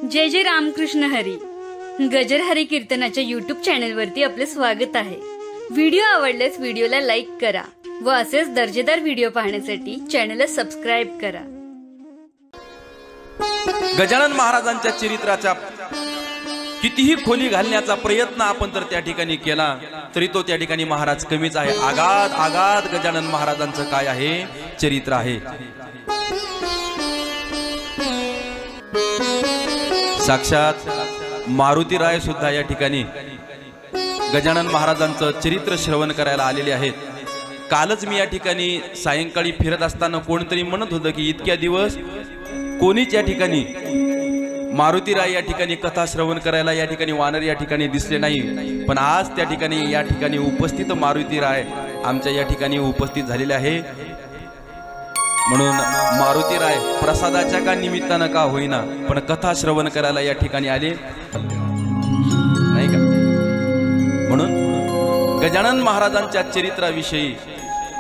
जय जय रामकृष्ण हरी. गजर हरी कीर्तनाच्या YouTube चॅनलवरती आपले स्वागत आहे. व्हिडिओ आवडल्यास व्हिडिओला लाईक करा व असेच दर्जेदार व्हिडिओ पाहण्यासाठी चॅनलला सबस्क्राइब करा. गजानन महाराजांच्या चरित्राच्या कितीही खोली घालण्याचा प्रयत्न आपण तर त्या ठिकाणी केला तरी तो त्या ठिकाणी महाराज कमीच आहे. आगाध आगाध गजानन महाराजांचं काय आहे चरित्र आहे. साक्षात मारुती राय सुद्धा या ठिकाणी गजानन महाराजांचं चरित्र श्रवण करायला आलेले आहेत. कालच मी या ठिकाणी सायंकाळी फिरत असताना कोणतरी म्हणत होतं की इतक्या दिवस कोणीच या ठिकाणी मारुती राय या ठिकाणी कथा श्रवण करायला या ठिकाणी वानर या ठिकाणी दिसले नाही. पण आज त्या ठिकाणी या ठिकाणी उपस्थित मारुती राय आमच्या या ठिकाणी उपस्थित झालेले आहे. म्हणून मारुती राय प्रसादाच्या का निमित्तानं का होईना पण कथा श्रवण करायला या ठिकाणी आले नाही का. म्हणून गजानन महाराजांच्या चरित्राविषयी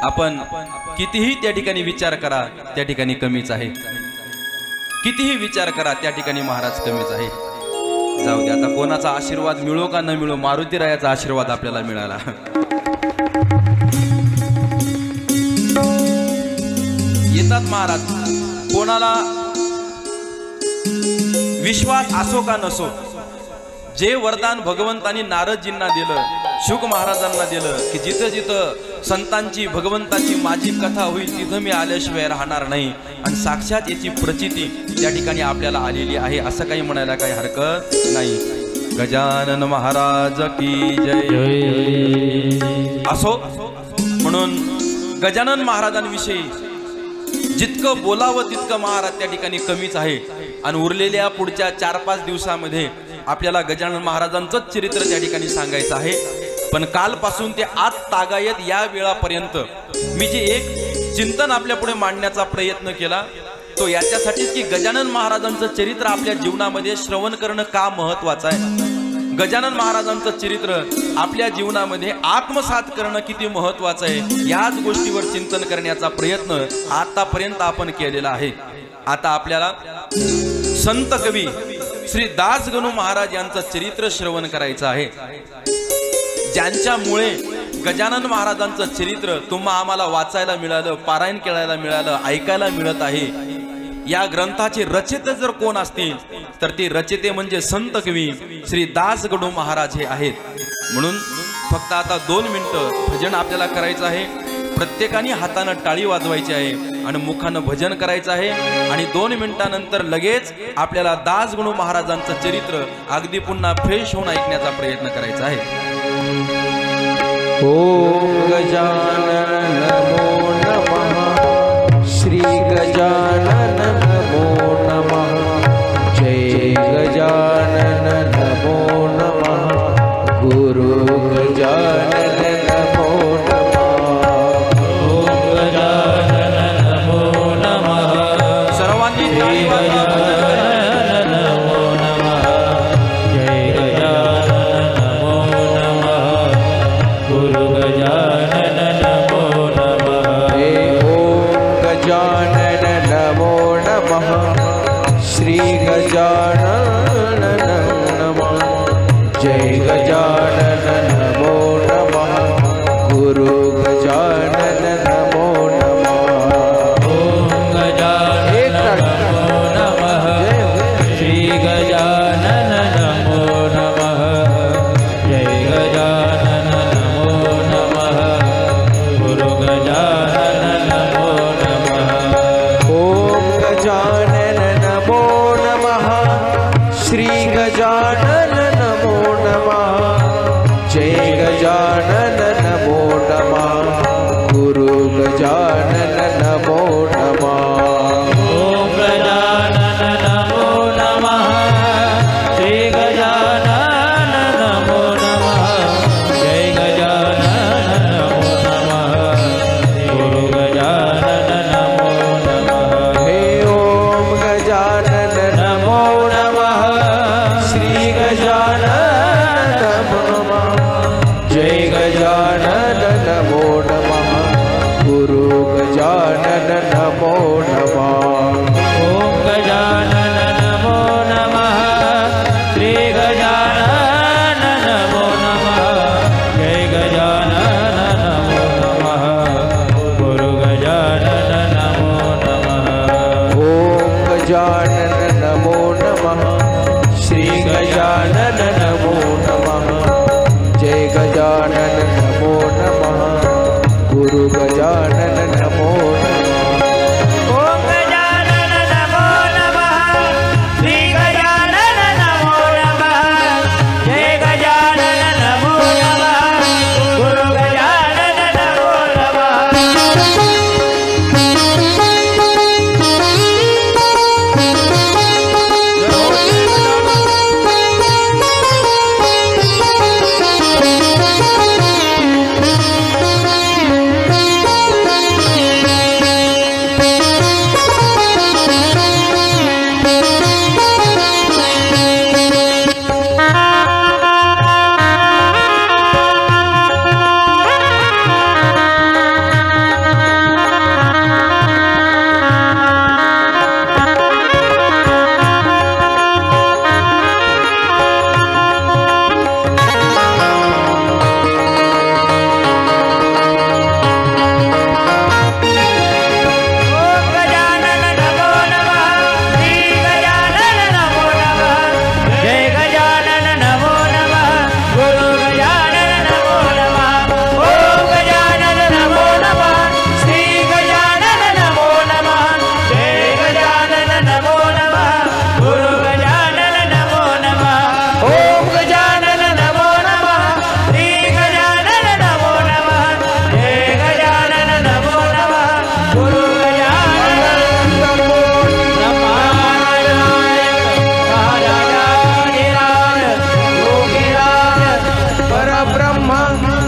आपण कितीही त्या ठिकाणी विचार करा त्या ठिकाणी कमीच आहे. कितीही विचार करा त्या ठिकाणी महाराज कमीच आहे. जाऊ दे आता कोणाचा आशीर्वाद मिळो का न मिळो मारुती रायाचा आशीर्वाद आपल्याला मिळाला. येतात महाराज. कोणाला विश्वास असो का नसो जे वरदान भगवंतांनी नारदजींना दिलं शुक महाराजांना दिलं की जिथं जिथं संतांची भगवंताची माझी कथा होईल तिथं मी आल्याशिवाय राहणार नाही. आणि साक्षात याची प्रचिती त्या ठिकाणी आपल्याला आलेली आहे असं काही म्हणायला काही हरकत नाही. गजानन महाराज की जय. असो म्हणून गजानन महाराजांविषयी जितकं बोलावं तितकं महाराज त्या ठिकाणी कमीच आहे. आणि उरलेल्या पुढच्या 4-5 दिवसामध्ये आपल्याला गजानन महाराजांचं चरित्र त्या ठिकाणी सांगायचं आहे. पण कालपासून ते आज तागायत या वेळापर्यंत मी जे एक चिंतन आपल्या पुढे मांडण्याचा प्रयत्न केला तो याच्यासाठीच की गजानन महाराजांचं चरित्र आपल्या जीवनामध्ये श्रवण करणं का महत्वाचं आहे. गजानन महाराजांचं चरित्र आपल्या जीवनामध्ये आत्मसात करणं किती महत्वाचं आहे याच गोष्टीवर चिंतन करण्याचा प्रयत्न आतापर्यंत आपण केलेला आहे. आता आपल्याला संत कवी श्री दासगणू महाराज यांचं चरित्र श्रवण करायचं आहे. ज्यांच्यामुळे गजानन महाराजांचं चरित्र तुम्हा आम्हाला वाचायला मिळालं, पारायण करायला मिळालं, ऐकायला मिळत आहे. या ग्रंथाचे रचयिता जर कोण असतील तर ते रचयिते म्हणजे संत कवी श्री दासगणू महाराज हे आहेत. म्हणून फक्त आता 2 मिनिटं भजन आपल्याला करायचं आहे. प्रत्येकाने हातानं टाळी वाजवायची आहे आणि मुखानं भजन करायचं आहे. आणि 2 मिनिटानंतर लगेच आपल्याला दासगणू महाराजांचं चरित्र अगदी पुन्हा फ्रेश होऊन ऐकण्याचा प्रयत्न करायचा आहे. ओम गजानन नमो नमः. श्री गजानन नमो नमः. जय गजानन नमो नमः. गुरु गजानन नमो नमः. ओम गजानन नमो नमः. सर्वांनी श्री गजानन नमः. जय गजानन नमो नमः. गुरु गजानन नमो नमः. ओम गजानन नमो नमः. श्री गजानन नमो नमः. जय गजानन नमो नमः. गुरु गजानन नमो नमः. ओम गजानन नमो नमः. श्री गजानन नमो नमः. जय गजानन नमो नमः. गुरु गजानन नमो नमः. ओम गजानन नमो नमः. श्री गजानन नमो नमः. जय गजानन नमो नमः. गुरु गजानन नमो नमः. हे ओम गजानन नमो नमः. नमः श्री गजानन नमो नमः जय गजानन नमो नमः गुरु गजानन नमो नमः ओम गजानन नमो नमः श्री गजानन नमो नमः जय गजानन नमो नमः गुरु गजानन नमो नमः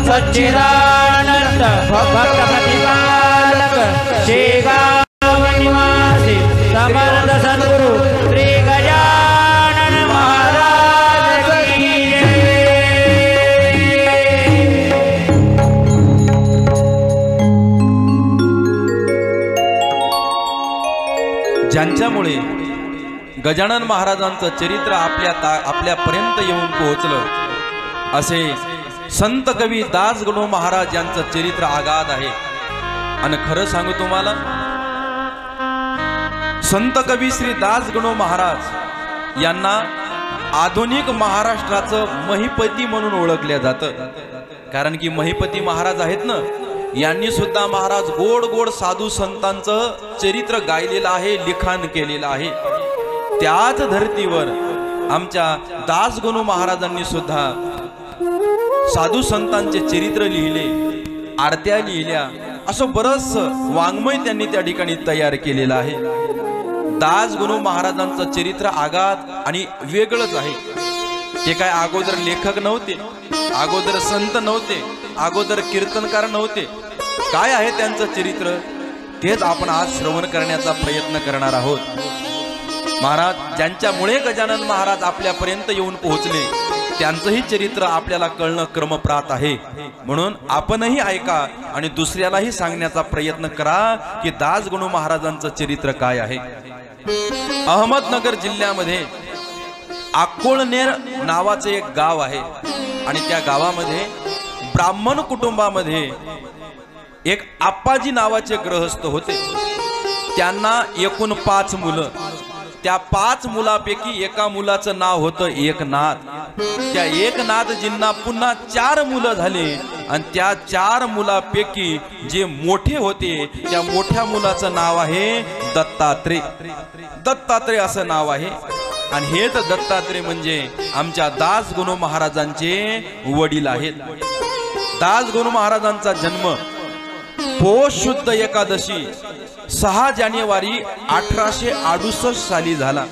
सच्चिदानंद भक्त प्रतिपालक शेगाव निवासी समर्थ सद्गुरु श्री गजानन महाराज की ज्यांच्यामुळे गजानन महाराजांचं चरित्र आपल्यापर्यंत येऊन पोहोचलं असे संत कवी दासगणू महाराज यांचं चरित्र आगाध आहे। आणि खरं सांगू तुम्हाला, संत कवी श्री दासगणू महाराज यांना आधुनिक महाराष्ट्राचं महिपती म्हणून ओळखले जातं। कारण की महिपती महाराज आहेत ना, यांनी सुद्धा महाराज गोड गोड साधू संतांचं चरित्र गायलेलं आहे, लिखाण केलेलं आहे। त्याच धर्तीवर आमच्या दासगणू महाराजांनी सुद्धा साधू संतांचे चरित्र लिहिले, आरत्या लिहिल्या, असं बरंच वाङ्मय त्यांनी त्या ठिकाणी तयार केलेलं आहे। दासगणू महाराजांचं चरित्र आगाध आणि वेगळंच आहे। ते काय अगोदर लेखक नव्हते, अगोदर संत नव्हते, अगोदर कीर्तनकार नव्हते। काय आहे त्यांचं चरित्र तेच आपण आज श्रवण करण्याचा प्रयत्न करणार आहोत। महाराज ज्यांच्यामुळे गजानन महाराज आपल्यापर्यंत येऊन पोहोचले त्यांचंही चरित्र आपल्याला कळणं क्रमप्रात आहे। म्हणून आपणही ऐका आणि दुसऱ्यालाही सांगण्याचा प्रयत्न करा की दासगणू महाराजांचं चरित्र काय आहे। अहमदनगर जिल्ह्यामध्ये अक्कोळनेर नावाचे एक गाव आहे आणि त्या गावामध्ये ब्राह्मण कुटुंबामध्ये एक आप्पाजी नावाचे गृहस्थ होते। त्यांना एकूण 5 मुलं। त्या 5 मुलापैकी एका मुलाचं नाव होतं एकनाथ। त्या एकनाथजींना पुन्हा 4 मुलं झाले आणि त्या 4 मुलापैकी जे मोठे होते त्या मोठ्या मुलाचं नाव आहे दत्तात्रय। दत्तात्रय असं नाव आहे आणि हेच दत्तात्रय म्हणजे आमच्या दासगणू महाराजांचे वडील आहेत। दासगणू महाराजांचा जन्म पौष शुद्ध एकादशी 6 जानेवारी 1868 साली झाला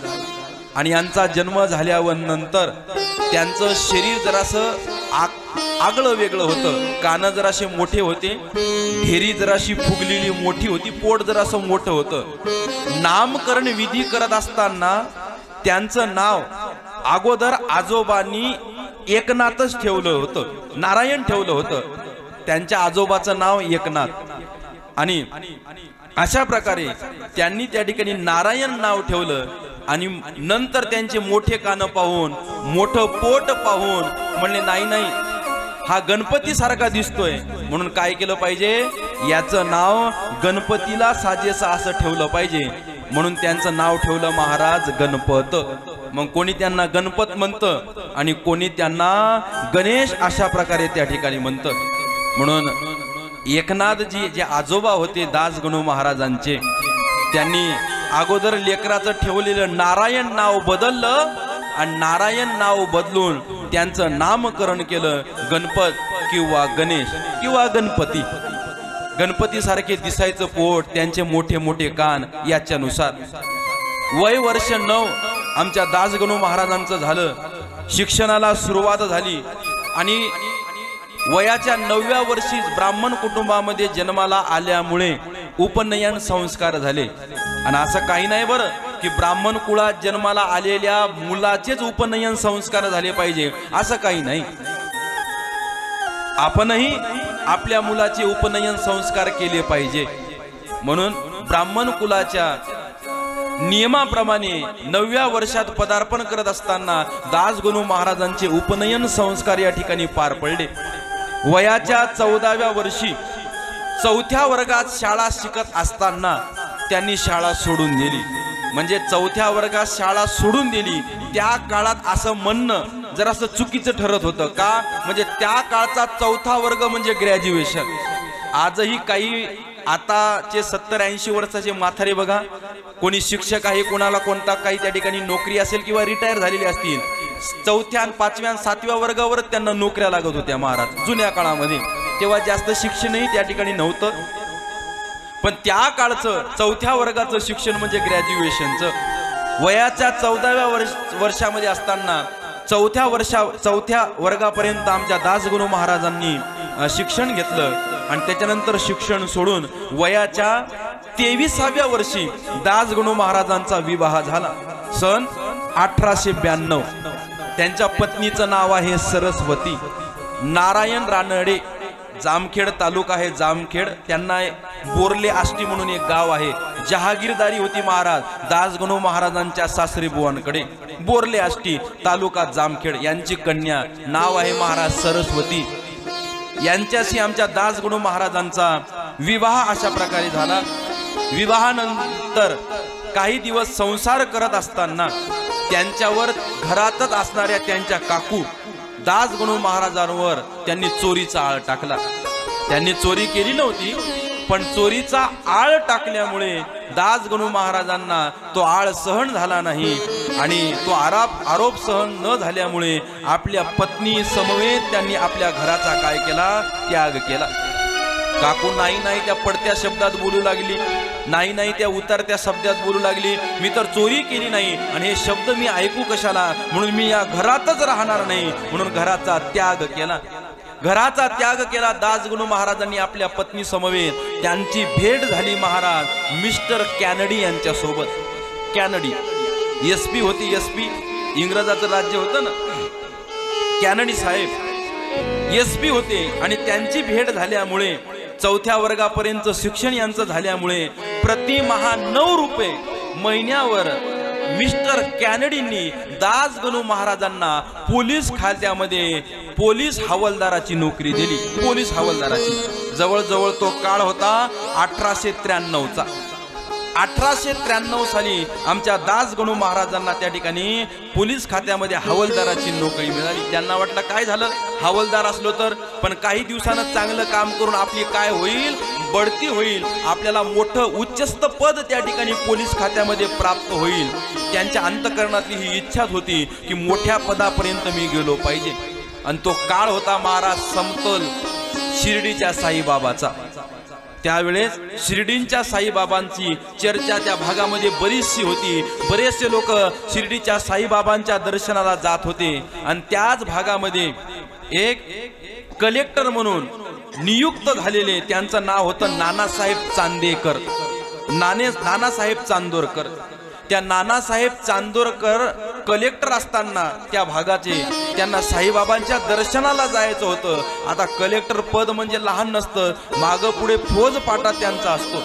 आणि यांचा जन्म झाल्यावर नंतर त्यांचं शरीर जरासं आगळं वेगळं होतं। कान जरासे मोठे होते, ढेरी जराशी फुगलेली मोठी होती, पोट जरासं मोठं होतं। नामकरण विधी करत असताना त्यांचं नाव अगोदर आजोबांनी एकनाथच ठेवलं होतं, नारायण ठेवलं होतं। त्यांच्या आजोबाचं नाव एकनाथ आणि अशा प्रकारे त्यांनी त्या ठिकाणी नारायण नाव ठेवलं आणि नंतर त्यांचे मोठे कान पाहून, मोठं पोट पाहून म्हणले नाही नाही हा गणपती सारखा दिसतोय, म्हणून काय केलं पाहिजे, याचं नाव गणपतीला साजेसं असं ठेवलं पाहिजे। म्हणून त्यांचं नाव ठेवलं महाराज गणपत। मग कोणी त्यांना गणपत म्हणतं आणि कोणी त्यांना गणेश अशा प्रकारे त्या ठिकाणी म्हणतं. म्हणून एकनाथजी जे आजोबा होते दासगणू महाराजांचे, त्यांनी अगोदर लेकराचं ठेवलेलं नारायण नाव बदललं आणि नारायण नाव बदलून त्यांचं नामकरण केलं गणपत किंवा गणेश किंवा गणपती. गणपती सारखे दिसायचं पोट, त्यांचे मोठे मोठे कान, याच्यानुसार. वय वर्ष 9 आमच्या दासगणू महाराजांचं झालं. शिक्षणाला सुरुवात झाली आणि वयाच्या 9व्या वर्षी ब्राह्मण कुटुंबामध्ये जन्माला आल्यामुळे उपनयन संस्कार झाले. आणि असं काही नाही बरं की ब्राह्मण कुळात जन्माला आलेल्या मुलाचेच उपनयन संस्कार झाले पाहिजे, असं काही नाही. आपणही आपल्या मुलाचे उपनयन संस्कार केले पाहिजे. म्हणून ब्राह्मण कुलाच्या नियमाप्रमाणे 9व्या वर्षात पदार्पण करत असताना दासगणू महाराजांचे उपनयन संस्कार या ठिकाणी पार पडले. वयाच्या 14व्या वर्षी 4थ्या वर्गात शाळा शिकत असताना त्यांनी शाळा सोडून दिली. म्हणजे 4थ्या वर्गात शाळा सोडून दिली त्या काळात असं म्हणणं जरासं चुकीचं ठरत होतं. का? म्हणजे त्या काळचा 4था वर्ग म्हणजे ग्रॅज्युएशन. आजही काही आताचे 70-80 वर्षाचे म्हातारे बघा, कोणी शिक्षक आहे, कोणाला कोणता काही त्या ठिकाणी नोकरी असेल किंवा रिटायर झालेले असतील, 4थ्या 5व्या 7व्या वर्गावरच त्यांना नोकऱ्या लागत होत्या महाराज जुन्या काळामध्ये. तेव्हा जास्त शिक्षणही त्या ठिकाणी नव्हतं. पण त्या काळचं 4थ्या वर्गाचं शिक्षण म्हणजे ग्रॅज्युएशनचं. वयाच्या 14व्या वर्षामध्ये असताना 4थ्या वर्गापर्यंत आमच्या दासगणू महाराजांनी शिक्षण घेतलं आणि त्याच्यानंतर शिक्षण सोडून वयाच्या 23व्या वर्षी दासगणू महाराजांचा विवाह झाला. सन 1892. त्यांच्या पत्नीचं नाव आहे सरस्वती. नारायण रानडे, जामखेड तालुका आहे जामखेड. त्यांना बोरले आष्टी म्हणून एक गाव आहे. जहागीरदारी होती महाराज दासगणू महाराजांच्या सासरी बुवांकडे. बोरले आष्टी तालुका जामखेड. यांची कन्या नाव आहे महाराज सरस्वती. यांच्याशी आमच्या दासगणू महाराजांचा विवाह अशा प्रकारे झाला. विवाहानंतर काही दिवस संसार करत असताना त्यांच्यावर घरातच असणाऱ्या त्यांच्या काकू दासगणू महाराजांवर त्यांनी चोरीचा आळ टाकला. त्यांनी चोरी केली नव्हती, पण चोरीचा आळ टाकल्यामुळे दासगणू महाराजांना तो आळ सहन झाला नाही आणि तो आरोप सहन न झाल्यामुळे आपल्या पत्नी समवेत त्यांनी आपल्या घराचा काय केला? त्याग केला. काकू नाही त्या पडत्या शब्दात बोलू लागली, नाही त्या उतरत्या शब्दात बोलू लागली. मी तर चोरी केली नाही आणि हे शब्द मी ऐकू कशाला, म्हणून मी या घरातच राहणार नाही, म्हणून घराचा त्याग केला. घराचा त्याग केला दासगणू महाराजांनी आपल्या पत्नी समवेत. त्यांची भेट झाली महाराज मिस्टर कॅनडी यांच्या सोबत. कॅनडी SP होती, SP इंग्रजाचं राज्य होतं ना. कॅनडी साहेब SP होते आणि त्यांची भेट झाल्यामुळे 4थ्या वर्गापर्यंत शिक्षण यांचं झाल्यामुळे प्रतिमाहा 9 रुपये महिन्यावर मिस्टर कॅनडींनी दासगणू महाराजांना पोलीस खात्यामध्ये पोलीस हवालदाराची नोकरी दिली. पोलीस हवालदाराची. जवळजवळ तो काळ होता 1893चा. 1893 साली आमच्या दासगणू महाराजांना त्या ठिकाणी पोलीस खात्यामध्ये हवालदाराची नोकरी मिळाली. त्यांना वाटलं काय झालं, हवालदार असलो तर, पण काही दिवसानं चांगलं काम करून आपली काय होईल, बढती होईल, आपल्याला मोठं उच्चस्त पद त्या ठिकाणी पोलीस खात्यामध्ये प्राप्त होईल. त्यांच्या अंतःकरणातली ही इच्छाच होती की मोठ्या पदापर्यंत मी गेलो पाहिजे. आणि तो काळ होता महाराज समतोल शिर्डीच्या साईबाबाचा. त्यावेळेस शिर्डीच्या साईबाबांची चर्चा त्या भागामध्ये बरीचशी होती. बरेचसे लोक शिर्डीच्या साईबाबांच्या दर्शनाला जात होते. आणि त्याच भागामध्ये एक कलेक्टर म्हणून नियुक्त झालेले, त्यांचं नाव होतं नानासाहेब चांदेकर. नानासाहेब चांदोरकर. त्या नानासाहेब चांदोरकर कलेक्टर असताना त्या भागाचे त्यांना साईबाबांच्या दर्शनाला जायचं होतं. आता कलेक्टर पद म्हणजे लहान नसतं, मागं पुढे फौज पाटा त्यांचा असतो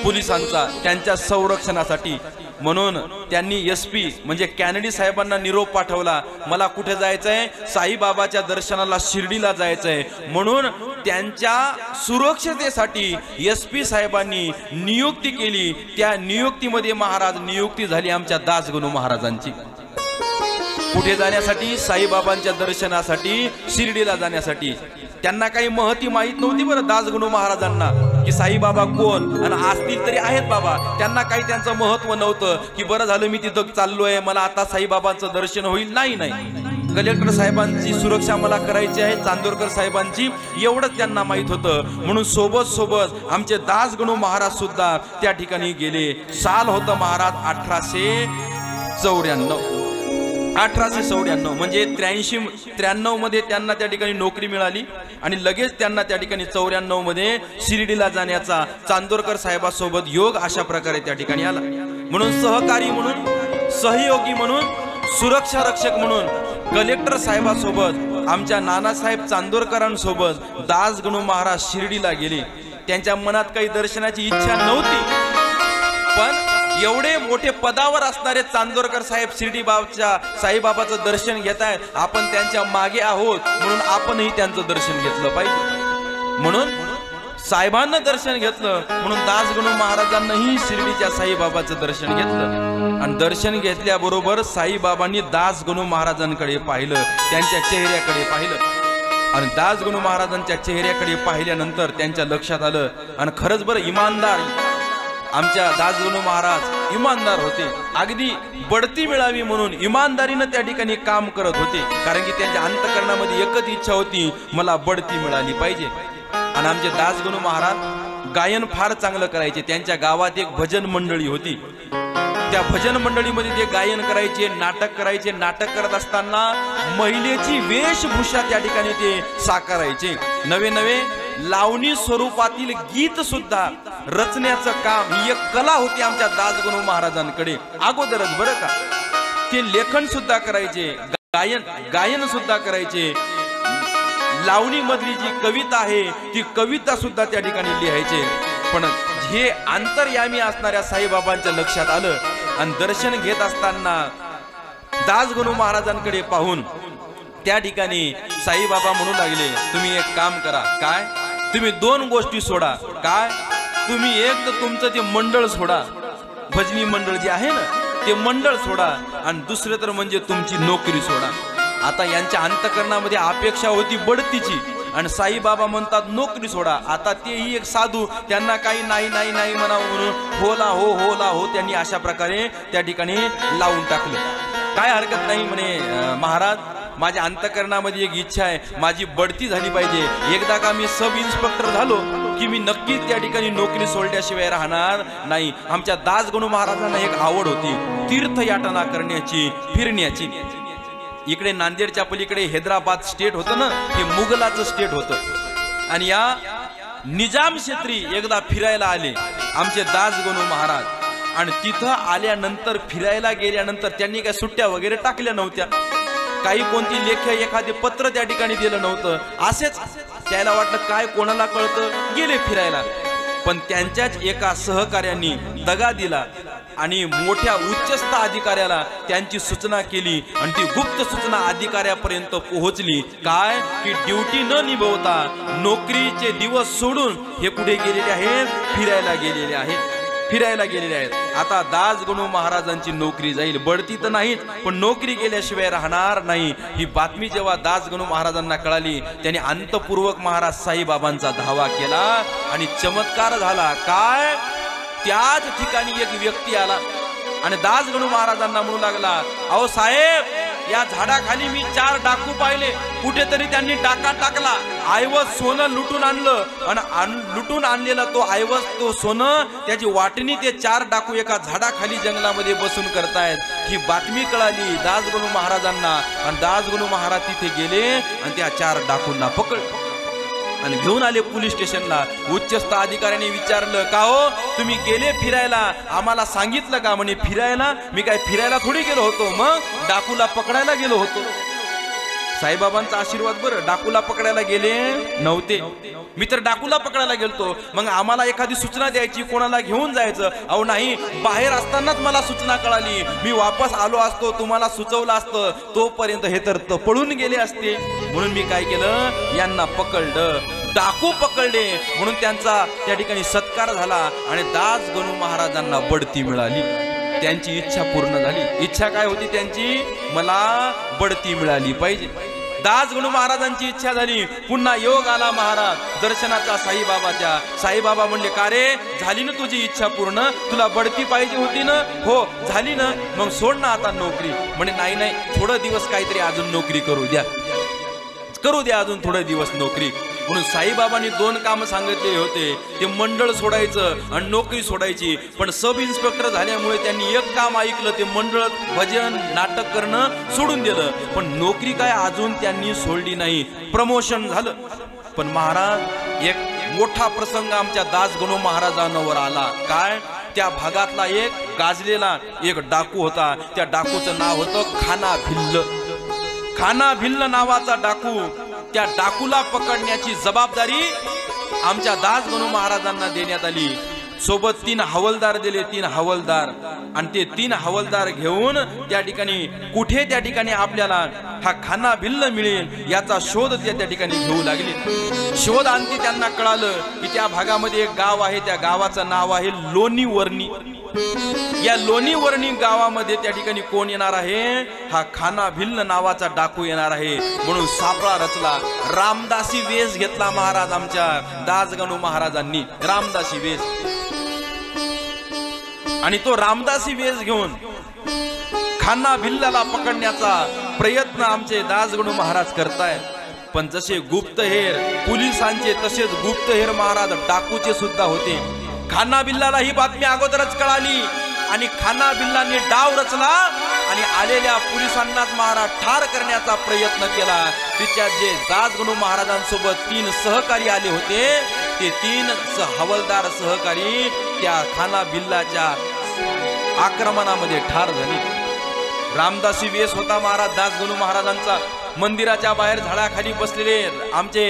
पोलिसांचा त्यांच्या संरक्षणासाठी. म्हणून त्यांनी SP म्हणजे कॅनडी साहेबांना निरोप पाठवला, मला कुठे जायचंय, साईबाबाच्या दर्शनाला शिर्डीला जायचंय. म्हणून त्यांच्या सुरक्षतेसाठी SP साहेबांनी नियुक्ती केली. त्या नियुक्तीमध्ये महाराज नियुक्ती झाली आमच्या दासगणू महाराजांची. कुठे जाण्यासाठी? साईबाबांच्या दर्शनासाठी, शिर्डीला जाण्यासाठी. त्यांना काही महती माहीत नव्हती बरं दासगणू महाराजांना की साईबाबा कोण, आणि असतील तरी आहेत बाबा. त्यांना काही त्यांचं महत्व नव्हतं की बरं झालं मी तिथं चाललोय, मला आता साईबाबांचं दर्शन होईल. नाही, कलेक्टर साहेबांची सुरक्षा मला करायची आहे, चांदोरकर साहेबांची, एवढंच त्यांना माहित होतं. म्हणून सोबत आमचे दासगणू महाराज सुद्धा त्या ठिकाणी गेले. साल होतं महाराज 1894 म्हणजे 83-93 मध्ये त्यांना त्या ठिकाणी नोकरी मिळाली आणि लगेच त्यांना त्या ठिकाणी 94 मध्ये शिर्डीला जाण्याचा चांदोरकर साहेबांसोबत योग अशा प्रकारे त्या ठिकाणी आला. म्हणून सहकारी म्हणून, सहयोगी म्हणून, सुरक्षा रक्षक म्हणून कलेक्टर साहेबांसोबत आमच्या नानासाहेब चांदोरकरांसोबत दासगणू महाराज शिर्डीला गेले. त्यांच्या मनात काही दर्शनाची इच्छा नव्हती, पण एवढे मोठे पदावर असणारे चांदोरकर साहेब शिर्डी साईबाबाचं दर्शन घेत आहेत, आपण त्यांच्या मागे आहोत म्हणून आपणही त्यांचं दर्शन घेतलं पाहिजे. म्हणून साहेबांना दर्शन घेतलं, म्हणून दासगणू महाराजांनाही शिर्डीच्या साईबाबाचं दर्शन घेतलं. आणि दर्शन घेतल्याबरोबर साईबाबांनी दासगणू महाराजांकडे पाहिलं, त्यांच्या चेहऱ्याकडे पाहिलं. आणि दासगणू महाराजांच्या चेहऱ्याकडे पाहिल्यानंतर त्यांच्या लक्षात आलं, आणि खरंच बरं इमानदार आमच्या दासगणू महाराज इमानदार होते. अगदी बढती मिळावी म्हणून इमानदारीनं त्या ठिकाणी काम करत होते, कारण की त्यांच्या अंतःकरणामध्ये एकच इच्छा होती, मला बढती मिळाली पाहिजे. आणि आमचे दासगणू महाराज गायन फार चांगलं करायचे. त्यांच्या गावात एक भजन मंडळी होती, त्या भजन मंडळीमध्ये ते गायन करायचे, नाटक करायचे. नाटक करत असताना महिलेची वेशभूषा त्या ठिकाणी ते साकारायचे. नवे लावणी स्वरूपातील गीत सुद्धा रचण्याचं काम ही एक कला होती आमच्या दासगणू महाराजांकडे अगोदरच बरं का. ते लेखन सुद्धा करायचे, गायन सुद्धा करायचे. लावणी मधली जी कविता आहे ती कविता सुद्धा त्या ठिकाणी लिहायचे. पण हे अंतर्यामी असणाऱ्या साईबाबांच्या लक्षात आलं, आणि दर्शन घेत असताना दासगणू महाराजांकडे पाहून त्या ठिकाणी साईबाबा म्हणू लागले, तुम्ही एक काम करा. काय? तुम्ही 2 गोष्टी सोडा. काय? तुम्ही एक तर तुमचं ते मंडळ सोडा, भजनी मंडळ जे आहे ना ते मंडळ सोडा, आणि दुसरं तर म्हणजे तुमची नोकरी सोडा. आता यांच्या अंतःकरणामध्ये अपेक्षा होती बढतीची, आणि साईबाबा म्हणतात नोकरी सोडा. आता तेही एक साधू, त्यांना काही नाही म्हणावं म्हणून होला हो त्यांनी अशा प्रकारे त्या ठिकाणी लावून टाकलं. काय हरकत नाही म्हणे महाराज, माझ्या अंतःकरणामध्ये एक इच्छा आहे, माझी बढती झाली पाहिजे. एकदा का मी सब इन्स्पेक्टर झालो की मी नक्कीच त्या ठिकाणी नोकरी सोडल्याशिवाय राहणार नाही. आमच्या दासगणू महाराजांना एक आवड होती तीर्थयाटना करण्याची, फिरण्याची. इकडे नांदेडच्या पलीकडे हैदराबाद स्टेट होतं ना, हे मुघलाचं स्टेट होतं. आणि या निजाम क्षेत्री एकदा फिरायला आले आमचे दासगणू महाराज. आणि तिथं आल्यानंतर, फिरायला गेल्यानंतर त्यांनी काय सुट्ट्या वगैरे टाकल्या नव्हत्या, काही कोणती लेख एखादे पत्र त्या ठिकाणी दिलं नव्हतं. असेच त्याला वाटलं काय कोणाला कळतं, गेले फिरायला. पण त्यांच्याच एका सहकार्याने दगा दिला आणि मोठ्या उच्चस्थ अधिकाऱ्याला त्यांची सूचना केली, आणि ती गुप्त सूचना अधिकाऱ्यापर्यंत पोहोचली. काय? की ड्युटी न निभवता नोकरीचे दिवस सोडून हे कुठे गेलेले आहेत? फिरायला गेलेले आहेत. आता दासगणू महाराजांची नोकरी जाईल, बढती तर नाहीच पण नोकरी गेल्याशिवाय राहणार नाही. ही बातमी जेव्हा दासगणू महाराजांना कळाली, त्यांनी अंतपूर्वक महाराज साईबाबांचा धावा केला आणि चमत्कार झाला. काय? त्याच ठिकाणी एक व्यक्ती आला आणि दासगणू महाराजांना म्हणू लागला, अहो साहेब, या झाडाखाली मी 4 डाकू पाहिले, कुठेतरी त्यांनी डाका टाकला, ऐवज सोनं लुटून आणलं, आणि लुटून आणलेला तो ऐवज, तो सोनं, त्याची वाटणी ते 4 डाकू एका झाडाखाली जंगलामध्ये बसून करतायत. ही बातमी कळाली दासगणू महाराजांना, आणि दासगणू महाराज तिथे गेले आणि त्या 4 डाकूंना पकडले आणि घेऊन आले पोलीस स्टेशनला. उच्चस्थ अधिकाऱ्याने विचारलं, का हो तुम्ही गेले फिरायला, आम्हाला सांगितलं का? म्हणे फिरायला? मी काय फिरायला थोडी गेलो होतो, मग डाकूला पकडायला गेलो होतो. साईबाबांचा आशीर्वाद बरं, डाकूला पकडायला गेले नव्हते. मी तर डाकूला पकडायला गेलतो, मग आम्हाला एखादी सूचना द्यायची, कोणाला घेऊन जायचं. अहो नाही, बाहेर असतानाच मला सूचना कळाली, मी वापस आलो असतो, तुम्हाला सुचवलं असतं, तोपर्यंत हे तर पळून गेले असते. म्हणून मी काय केलं, यांना पकडलं, डाकू पकडले, म्हणून त्यांचा त्या ठिकाणी सत्कार झाला आणि दासगणू महाराजांना बढती मिळाली. त्यांची इच्छा पूर्ण झाली. इच्छा काय होती त्यांची? मला बढती मिळाली पाहिजे. दास गणू महाराजांची इच्छा झाली. पुन्हा योग आला महाराज दर्शनाचा साईबाबाच्या. साईबाबा म्हणले, का रे, झाली ना तुझी इच्छा पूर्ण? तुला बढती पाहिजे होती ना? हो झाली ना, मग सोड ना आता नोकरी. म्हणे नाही नाही, थोडं दिवस काहीतरी अजून नोकरी करू द्या अजून थोडे दिवस नोकरी. म्हणून साईबाबांनी 2 काम सांगितले होते. ते मंडळ सोडायचं आणि नोकरी सोडायची. पण सब इन्स्पेक्टर झाल्यामुळे त्यांनी एक काम ऐकलं, ते मंडळ भजन नाटक करणं सोडून दिलं. पण नोकरी काय अजून त्यांनी सोडली नाही. प्रमोशन झालं. पण महाराज एक मोठा प्रसंग आमच्या दास गणू महाराजांवर आला. काय? त्या भागातला एक गाजलेला एक डाकू होता. त्या डाकूचं नाव होतं खाना भिल्ल. खाना भिल्ल नावाचा डाकू. त्या डाकूला पकडण्याची जबाबदारी आमच्या दास गणू महाराजांना देण्यात आली. सोबत 3 हवलदार दिले, 3 हवलदार. आणि ते 3 हवलदार घेऊन त्या ठिकाणी कुठे त्या ठिकाणी आपल्याला हा खाना भिल्ल मिळेल याचा शोध त्या ठिकाणी घेऊ लागले. शोध आणती त्यांना कळालं की त्या भागामध्ये एक गाव आहे. त्या गावाचं नाव आहे लोणीवर्णी. या लोणीवर्णी गावामध्ये त्या ठिकाणी कोण येणार आहे? हा खाना भिल्ल नावाचा डाकू येणार आहे. म्हणून सापळा रचला. रामदासी वेश घेतला महाराज आमच्या दास गणू महाराजांनी. रामदासी वेश. आणि तो रामदासी वेश घेऊन खाना भिल्लाला पकडण्याचा प्रयत्न आमचे दास गणू महाराज करतायत. पण जसे गुप्तहेर पोलिसांचे तसेच गुप्तहेर महाराज डाकूचे सुद्धा होते. खाना बिल्लाला ही बातमी अगोदरच कळाली आणि खाना बिल्लाने डाव रचला आणि आलेल्या पोलिसांनाच महाराज ठार करण्याचा प्रयत्न केला. तिच्या जे दास गणू महाराजांसोबत 3 सहकारी आले होते, ते 3 हवलदार सहकारी त्या खाना बिल्लाच्या आक्रमणामध्ये ठार झाले. रामदासी वेश होता महाराज दास गणू महाराजांचा. मंदिराच्या बाहेर झाडाखाली बसलेले आमचे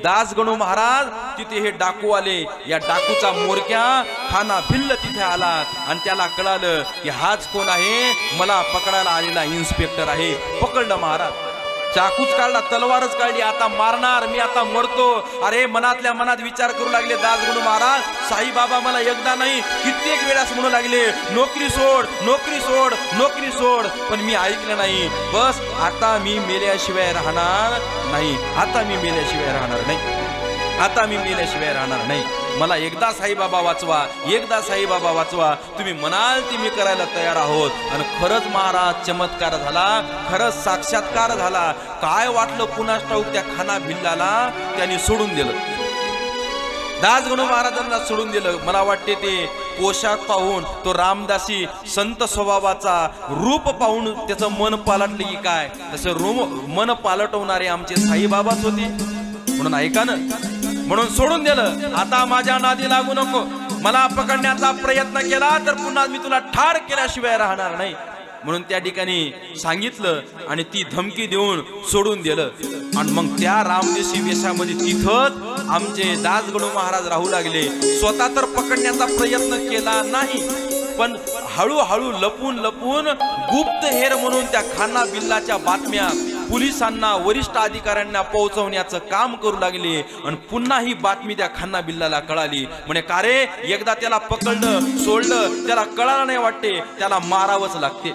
दास गणू महाराज, तिथे हे डाकू आले. या डाकूचा मोरक्या खाना भिल्ल तिथे आला आणि त्याला कळालं की हाच कोण आहे? मला पकडायला आलेला इन्स्पेक्टर आहे. पकडलं महाराज. चाकूच काढला, तलवारच काढली. आता मारणार, मी आता मरतो. अरे मनातल्या मनात विचार करू लागले दास गणू महाराज. साईबाबा मला एकदा नाही कित्येक वेळास म्हणू लागले, नोकरी सोड, नोकरी सोड, नोकरी सोड. पण मी ऐकलं नाही. बस आता मी मेल्याशिवाय राहणार नाही. आता मी मेल्याशिवाय राहणार नाही. आता मी मेल्याशिवाय राहणार नाही. मला एकदा साईबाबा वाचवा, एकदा साईबाबा वाचवा. तुम्ही म्हणाल ती मी करायला तयार आहोत. आणि खरंच महाराज चमत्कार झाला. खरंच साक्षात्कार झाला. काय वाटलं कुणास ठाऊक त्या खाना भिल्लाला त्यांनी सोडून दिलं. दास गणू महाराजांना सोडून दिलं. मला वाटते ते पोशाख पाहून, तो रामदासी संत स्वभावाचा रूप पाहून त्याचं मन पालटलं की काय. तसं मन पालटवणारे आमचे साईबाबाच होते. म्हणून ऐका ना, म्हणून सोडून दिलं. आता माझ्या नादी लागू नको. मला पकडण्याचा प्रयत्न केला तर पुन्हा मी तुला ठार केल्याशिवाय राहणार नाही. म्हणून त्या ठिकाणी सांगितलं आणि ती धमकी देऊन सोडून दिलं. आणि मग त्या रामदेशी वेशामध्ये तिथंच आमचे दास गणू महाराज राहू लागले. स्वतः तर पकडण्याचा प्रयत्न केला नाही, पण हळूहळू लपून लपून गुप्तहेर म्हणून त्या खाना बिल्लाच्या बातम्या पोलिसांना, वरिष्ठ अधिकाऱ्यांना पोहोचवण्याचं काम करू लागले. आणि पुन्हा ही बातमी त्या खाना बिल्लाला कळाली. म्हणे का रे, एकदा त्याला पकडलं सोडलं त्याला कळालं नाही वाटते, त्याला मारावंच लागते.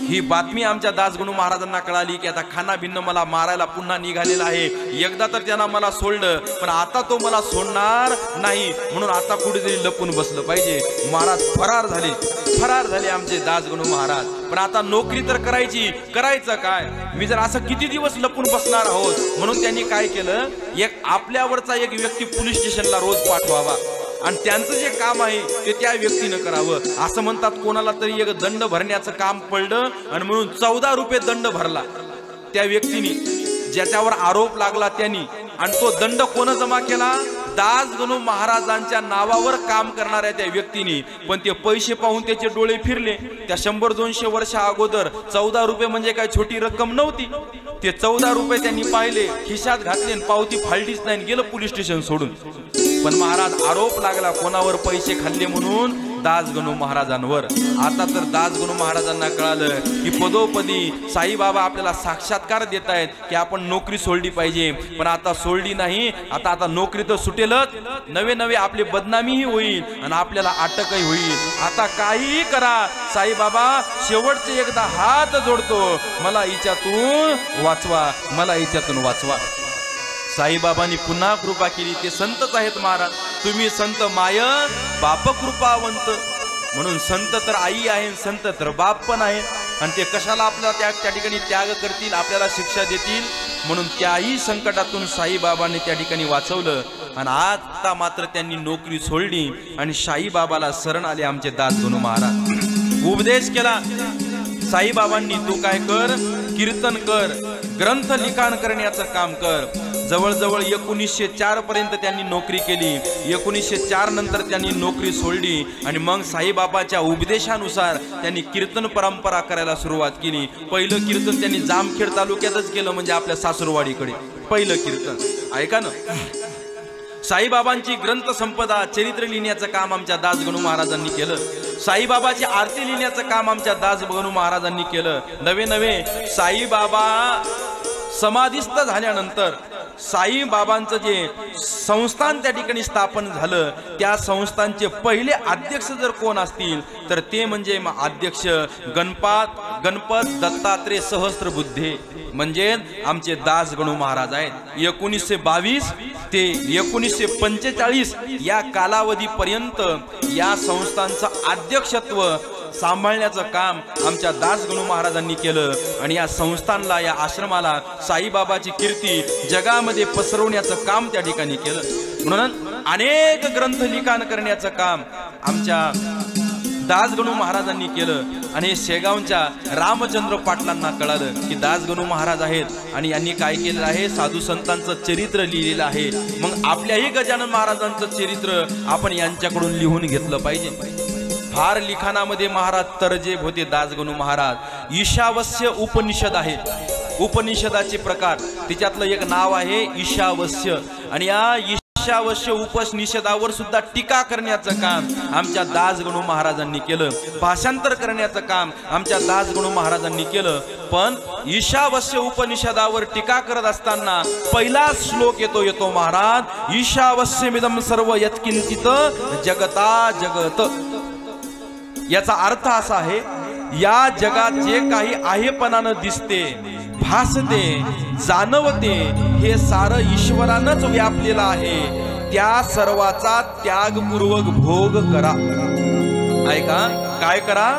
ही बातमी आमच्या दास गणू महाराजांना कळाली की आता खाना भिन्न मला मारायला पुन्हा निघालेला आहे. एकदा तर त्यानं मला सोडलं, पण आता तो मला सोडणार नाही. म्हणून आता कुठेतरी लपून बसलं पाहिजे. महाराज फरार झाले आमचे दास गणू महाराज. पण आता नोकरी तर करायचं काय? मी जर असं किती दिवस लपून बसणार आहोत. म्हणून त्यांनी काय केलं, एक आपल्यावरचा एक व्यक्ती पोलीस स्टेशनला रोज पाठवावा आणि त्यांचं जे काम आहे ते त्या व्यक्तीनं करावं. असं म्हणतात कोणाला तरी एक दंड भरण्याचं काम पडलं आणि म्हणून 14 रुपये दंड भरला त्या व्यक्तीने, ज्याच्यावर आरोप लागला त्यांनी. आणि तो दंड कोण जमा केला? दास गणू महाराजांच्या नावावर काम करणाऱ्या त्या व्यक्तीने. पण ते पैसे पाहून त्याचे डोळे फिरले. त्या 100-200 वर्षा अगोदर 14 रुपये म्हणजे काय छोटी रक्कम नव्हती. ते 14 रुपये त्यांनी पाहिले, खिशात घातले, पावती फालतीच नाही, गेलं पोलीस स्टेशन सोडून. पण महाराज आरोप लागला कोणावर पैसे खाल्ले म्हणून. दासगणू महाराजांवर. आता तर दासगणू महाराजांना कळालं की पदोपदी साईबाबा आपल्याला साक्षात्कार देत आहेत की आपण नोकरी सोडली पाहिजे. पण आता सोडली नाही, आता नोकरी तर सुटेलच, नवे नवे आपली बदनामीही होईल आणि आपल्याला अटकही होईल. आता काहीही करा साईबाबा, शेवटचे एकदा हात जोडतो, मला हिच्यातून वाचवा, मला हिच्यातून वाचवा. साईबाबांनी पुन्हा कृपा केली. ते संतच आहेत महाराज, तुम्ही संत माय बाप कृपावंत. म्हणून संत तर आई आहे, संत तर बाप पण आहे. आणि ते कशाला आपल्याला त्या ठिकाणी त्याग करतील, आपल्याला शिक्षा देतील. म्हणून त्याही संकटातून साईबाबांनी त्या ठिकाणी वाचवलं. आणि आता मात्र त्यांनी नोकरी सोडली आणि साईबाबाला शरण आले आमचे दासगणू महाराज. उपदेश केला साईबाबांनी, तू काय कर, कीर्तन कर, ग्रंथ लिखाण करण्याचं काम कर. जवळजवळ 1904 पर्यंत त्यांनी नोकरी केली. 1904 नंतर त्यांनी नोकरी सोडली आणि मग साईबाबाच्या उपदेशानुसार त्यांनी कीर्तन परंपरा करायला सुरुवात केली. पहिलं कीर्तन त्यांनी जामखेड तालुक्यातच केलं, म्हणजे आपल्या सासुरवाडीकडे पहिलं कीर्तन. ऐका ना, साईबाबांची ग्रंथ संपदा चरित्र लिहिण्याचं काम आमच्या दासगणू महाराजांनी केलं. साईबाबाची आरती लिहिण्याचं काम आमच्या दासगणू महाराजांनी केलं. नवे नवे साईबाबा समाधीस्थ झाल्यानंतर साईबाबांचं जे संस्थान त्या ठिकाणी स्थापन झालं, त्या संस्थानचे पहिले अध्यक्ष जर कोण असतील तर ते म्हणजे अध्यक्ष गणपत दत्तात्रय सहस्त्रबुद्धे, म्हणजे आमचे दासगणू महाराज आहेत. 1922 ते 1945 या कालावधीपर्यंत या संस्थांचं अध्यक्षत्व सांभाळण्याचं काम आमच्या दासगणू महाराजांनी केलं. आणि या संस्थानला, या आश्रमाला साईबाबाची कीर्ती जगामध्ये पसरवण्याचं काम त्या ठिकाणी केलं. म्हणून अनेक ग्रंथ लिखाण करण्याचं काम आमच्या दासगणू महाराजांनी केलं. आणि शेगावच्या रामचंद्र पाटलांना कळालं की दासगणू महाराज आहेत आणि यांनी काय केलेलं आहे, साधू संतांचं चरित्र लिहिलेलं आहे. मग आपल्याही गजानन महाराजांचं चरित्र आपण यांच्याकडून लिहून घेतलं पाहिजे. फार लिखाणामध्ये महाराज तरजेब होते दासगणू महाराज. ईशावस्य उपनिषद आहे, उपनिषदाचे प्रकार, त्याच्यातलं एक नाव आहे ईशावस्य. आणि या ईशावस्य उपनिषदावर सुद्धा टीका करण्याचं काम आमच्या दासगणू महाराजांनी केलं. भाषांतर करण्याचं काम आमच्या दासगणू महाराजांनी केलं. पण ईशावस्य उपनिषदावर टीका करत असताना पहिला श्लोक येतो महाराज, ईशावस्यमिदं सर्व यत्किंचित जगता जगत. याचा अर्थ असा आहे, या जगात जे काही आहेपणानं दिसते, भासते, जाणवते, हे सारं ईश्वरानंच व्यापलेलं आहे. त्या सर्वाचा त्यागपूर्वक भोग करा. ऐका, काय करा,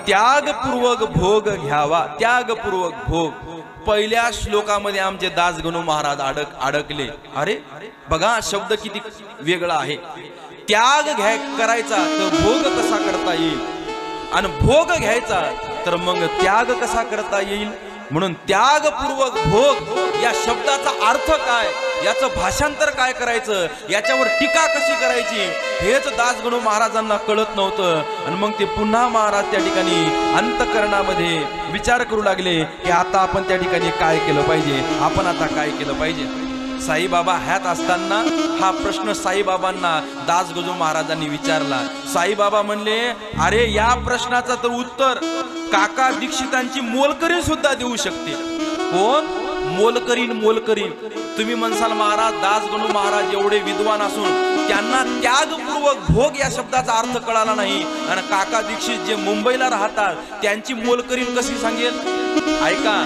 त्यागपूर्वक भोग घ्यावा. त्यागपूर्वक भोग. पहिल्या श्लोकामध्ये आमचे दासगणू महाराज अडकले. अरे बघा, शब्द किती वेगळा आहे. त्याग करायचा तर भोग कसा करता येईल, आणि भोग घ्यायचा तर मग त्याग कसा करता येईल. म्हणून त्यागपूर्वक भोग या शब्दाचा अर्थ काय, याचं भाषांतर काय करायचं, याच्यावर टीका कशी करायची, हेच दासगणू महाराजांना कळत नव्हतं. आणि मग ते पुन्हा महाराज त्या ठिकाणी अंतःकरणामध्ये विचार करू लागले की आता आपण त्या ठिकाणी काय केलं पाहिजे, आपण आता काय केलं पाहिजे. साईबाबा ह्यात असताना हा प्रश्न साईबाबांना दासगणू महाराजांनी विचारला. साईबाबा म्हणले, अरे या प्रश्नाचं तर उत्तर काका दीक्षितांची मोलकरीण सुद्धा देऊ शकते. कोण? मोलकरीण. तुम्ही म्हणसाल महाराज दासगणू महाराज एवढे विद्वान असून त्यांना त्यागपूर्वक भोग या शब्दाचा अर्थ कळाला नाही, आणि काका दीक्षित जे मुंबईला राहतात त्यांची मोलकरीण कशी सांगेल. ऐका,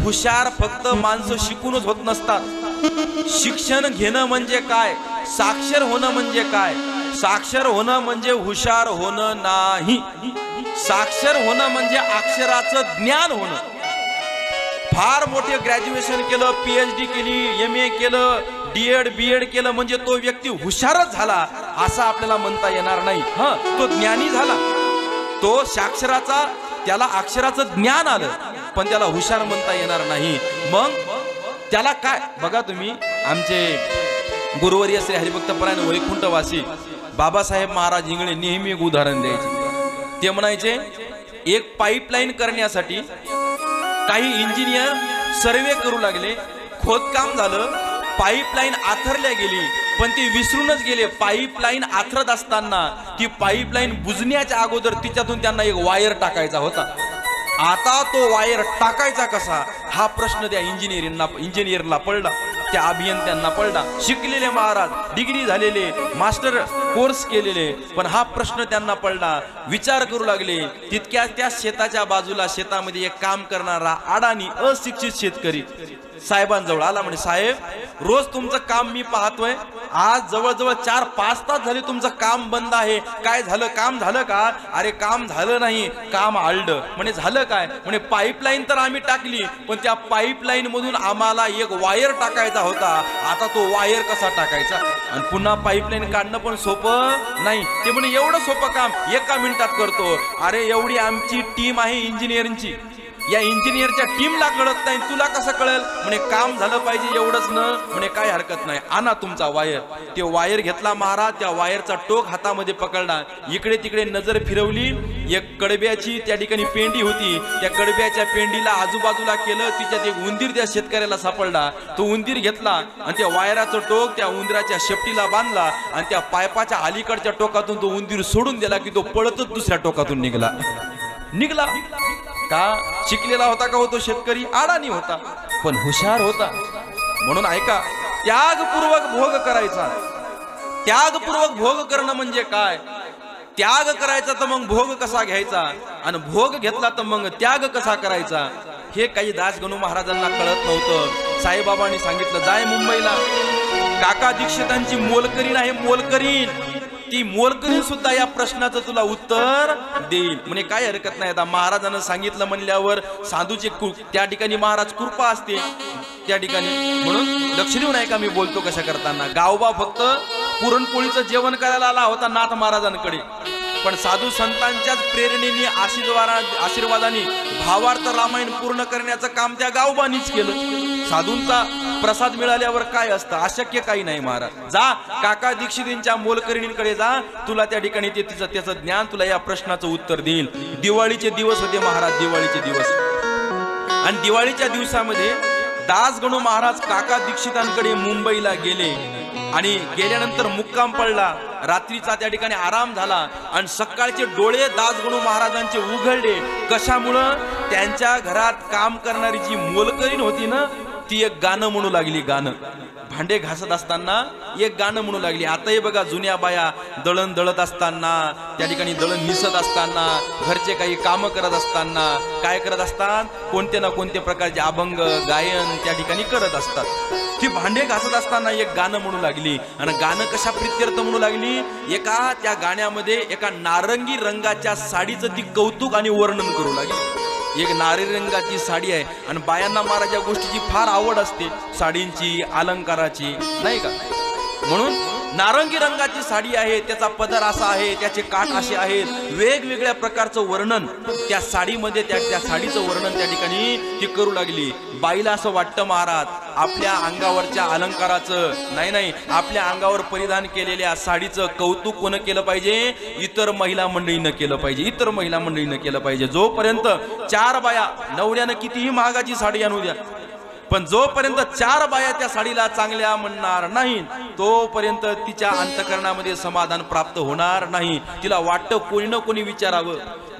हुशार फक्त माणसं शिकूनच होत नसतात. शिक्षण घेणं म्हणजे काय, साक्षर होणं म्हणजे काय. साक्षर होणं म्हणजे हुशार होणं नाही. साक्षर होणं म्हणजे अक्षराचं ज्ञान होणं. फार मोठे ग्रॅज्युएशन केलं, PhD केली, MA केलं, D.Ed. B.Ed. केलं म्हणजे तो व्यक्ती हुशारच झाला असं आपल्याला म्हणता येणार नाही. तो ज्ञानी झाला, तो साक्षराचा, त्याला अक्षराचं ज्ञान आलं, पण त्याला हुशार म्हणता येणार नाही. मग त्याला काय, बघा तुम्ही, आमचे गुरुवर्य श्री हरिभक्तपरायण वैकुंठवासी बाबासाहेब महाराज इंगळे नेहमी एक उदाहरण द्यायचे. ते म्हणायचे, एक पाईपलाईन करण्यासाठी काही इंजिनियर सर्वे करू लागले, खोदकाम झालं, पाईपलाईन आथरल्या गेली, पण ते विसरूनच गेले. पाईपलाईन आथरत असताना ती पाईपलाईन बुजण्याच्या अगोदर तिच्यातून त्यांना एक वायर टाकायचा होता. आता तो वायर टाकायचा कसा हा प्रश्न त्या इंजिनियरला पडला, त्या अभियंत्यांना पडला. शिकलेले महाराज, डिग्री झालेले, मास्टर कोर्स केलेले, पण हा प्रश्न त्यांना पडला. विचार करू लागले. तितक्या त्या शेताच्या बाजूला शेतामध्ये एक काम करणारा अडाणी अशिक्षित शेतकरी साहेबांजवळ आला. म्हणे, साहेब, रोज तुमचं काम मी पाहतोय, आज जवळजवळ 4-5 तास झाले तुमचं काम बंद आहे. काय झालं? काम झालं का? अरे काम झालं नाही, काम आलडं. म्हणे, झालं काय? म्हणे, पाईपलाईन तर आम्ही टाकली, पण त्या पाईपलाईन मधून आम्हाला एक वायर टाकायचा होता. आता तो वायर कसा टाकायचा? आणि पुन्हा पाईपलाईन काढणं पण सोपं नाही. ते म्हणे, एवढं सोपं काम 1 मिनिटात करतो. अरे एवढी आमची टीम आहे इंजिनिअरिंगची, या इंजिनियरच्या टीमला कळत नाही, तुला कसं कळेल? म्हणे, काम झालं पाहिजे एवढंच न. म्हणे, काय हरकत नाही, आणा तुमचा वायर. ते वायर घेतला महाराज, त्या वायरचा टोक हातामध्ये पकडला, इकडे तिकडे नजर फिरवली. एक कडब्याची त्या ठिकाणी पेंडी होती, त्या कडब्याच्या पेंडीला आजूबाजूला केलं, तिच्यात एक उंदीर त्या शेतकऱ्याला सापडला. तो उंदीर घेतला आणि त्या वायराचं टोक त्या उंदराच्या शेपटीला बांधला आणि त्या पायपाच्या अलीकडच्या टोकातून तो उंदीर सोडून दिला की तो पळतच दुसऱ्या टोकातून निघला. का? शिकलेला होता का? होतो शेतकरी अडाणी होता, पण हुशार होता. म्हणून ऐका, त्यागपूर्वक भोग करायचा. त्यागपूर्वक भोग करणं म्हणजे काय? त्याग करायचा तर मग भोग कसा घ्यायचा, आणि भोग घेतला तर मग त्याग कसा करायचा, हे काही दासगणू महाराजांना कळत नव्हतं. साईबाबांनी सांगितलं, जाय मुंबईला, काका दीक्षितांची मोलकरीण आहे, मोलकरीण, ती मोलकरीण सुद्धा या प्रश्नाचं तुला उत्तर देईल. म्हणजे काय हरकत नाही. आता महाराजांना सांगितलं म्हणल्यावर साधूचे त्या ठिकाणी महाराज कृपा असते त्या ठिकाणी. म्हणून लक्ष देऊ नये का मी बोलतो कशा करताना. गावबा फक्त पुरणपोळीचं जेवण करायला आला होता नाथ महाराजांकडे, पण साधू संतांच्याच प्रेरणेने आशीर्वादाने भावार्थ रामायण पूर्ण करण्याचं काम त्या गावबानीच केलं. साधूंचा प्रसाद मिळाल्यावर काय असतं? अशक्य काही नाही महाराज. जा काका दीक्षितांच्या मोलकरणींकडे जा, तुला त्या ठिकाणी ते त्याचं ज्ञान तुला या प्रश्नाचं उत्तर देईल. दिवाळीचे दिवस होते महाराज, दिवाळीचे दिवस. आणि दिवाळीच्या दिवसामध्ये दासगणू महाराज काका दीक्षितांकडे मुंबईला गेले आणि गेल्यानंतर मुक्काम पडला. रात्रीचा त्या ठिकाणी आराम झाला आणि सकाळचे डोळे दासगणू महाराजांचे उघडले. कशामुळं? त्यांच्या घरात काम करणारी जी मोलकरीण होती ना, ती एक गाणं म्हणू लागली. गाणं भांडे घासत असताना एक गाणं म्हणू लागली. आताही बघा, जुन्या बाया दळण दळत असताना, त्या ठिकाणी दळण निसत असताना, घरचे काही कामं करत असताना काय करत असतात? कोणते ना कोणते प्रकारचे अभंग गायन त्या ठिकाणी करत असतात. ती भांडे घासत असताना एक गाणं म्हणू लागली. आणि गाणं कशा प्रित्यर्थ म्हणू लागली? एका त्या गाण्यामध्ये एका नारंगी रंगाच्या साडीचं ती कौतुक आणि वर्णन करू लागली. एक नारंगी रंगाची साडी आहे आणि बायांना महाराज या गोष्टीची फार आवड असते, साडींची, अलंकाराची, नाही का? म्हणून नारंगी रंगाची साडी आहे, त्याचा पदर असा आहे, त्याचे काठ असे आहेत, वेगवेगळ्या प्रकारचं वर्णन त्या साडीमध्ये, त्या साडीचं वर्णन त्या ठिकाणी ती करू लागली. बाईला असं वाटतं महाराज, आपल्या अंगावरच्या अलंकाराचं नाही, आपल्या अंगावर परिधान केलेल्या साडीचं कौतुक कोण केलं पाहिजे? इतर महिला मंडळीनं केलं पाहिजे, इतर महिला मंडळीनं केलं पाहिजे. जोपर्यंत 4 बाया, नवऱ्यानं कितीही महागाची साडी आणू द्या, पण जोपर्यंत 4 बाया त्या साडीला चांगल्या म्हणणार नाही, तोपर्यंत तिच्या अंतःकरणामध्ये समाधान प्राप्त होणार नाही. तिला वाटतं कोणी ना कोणी विचारावं.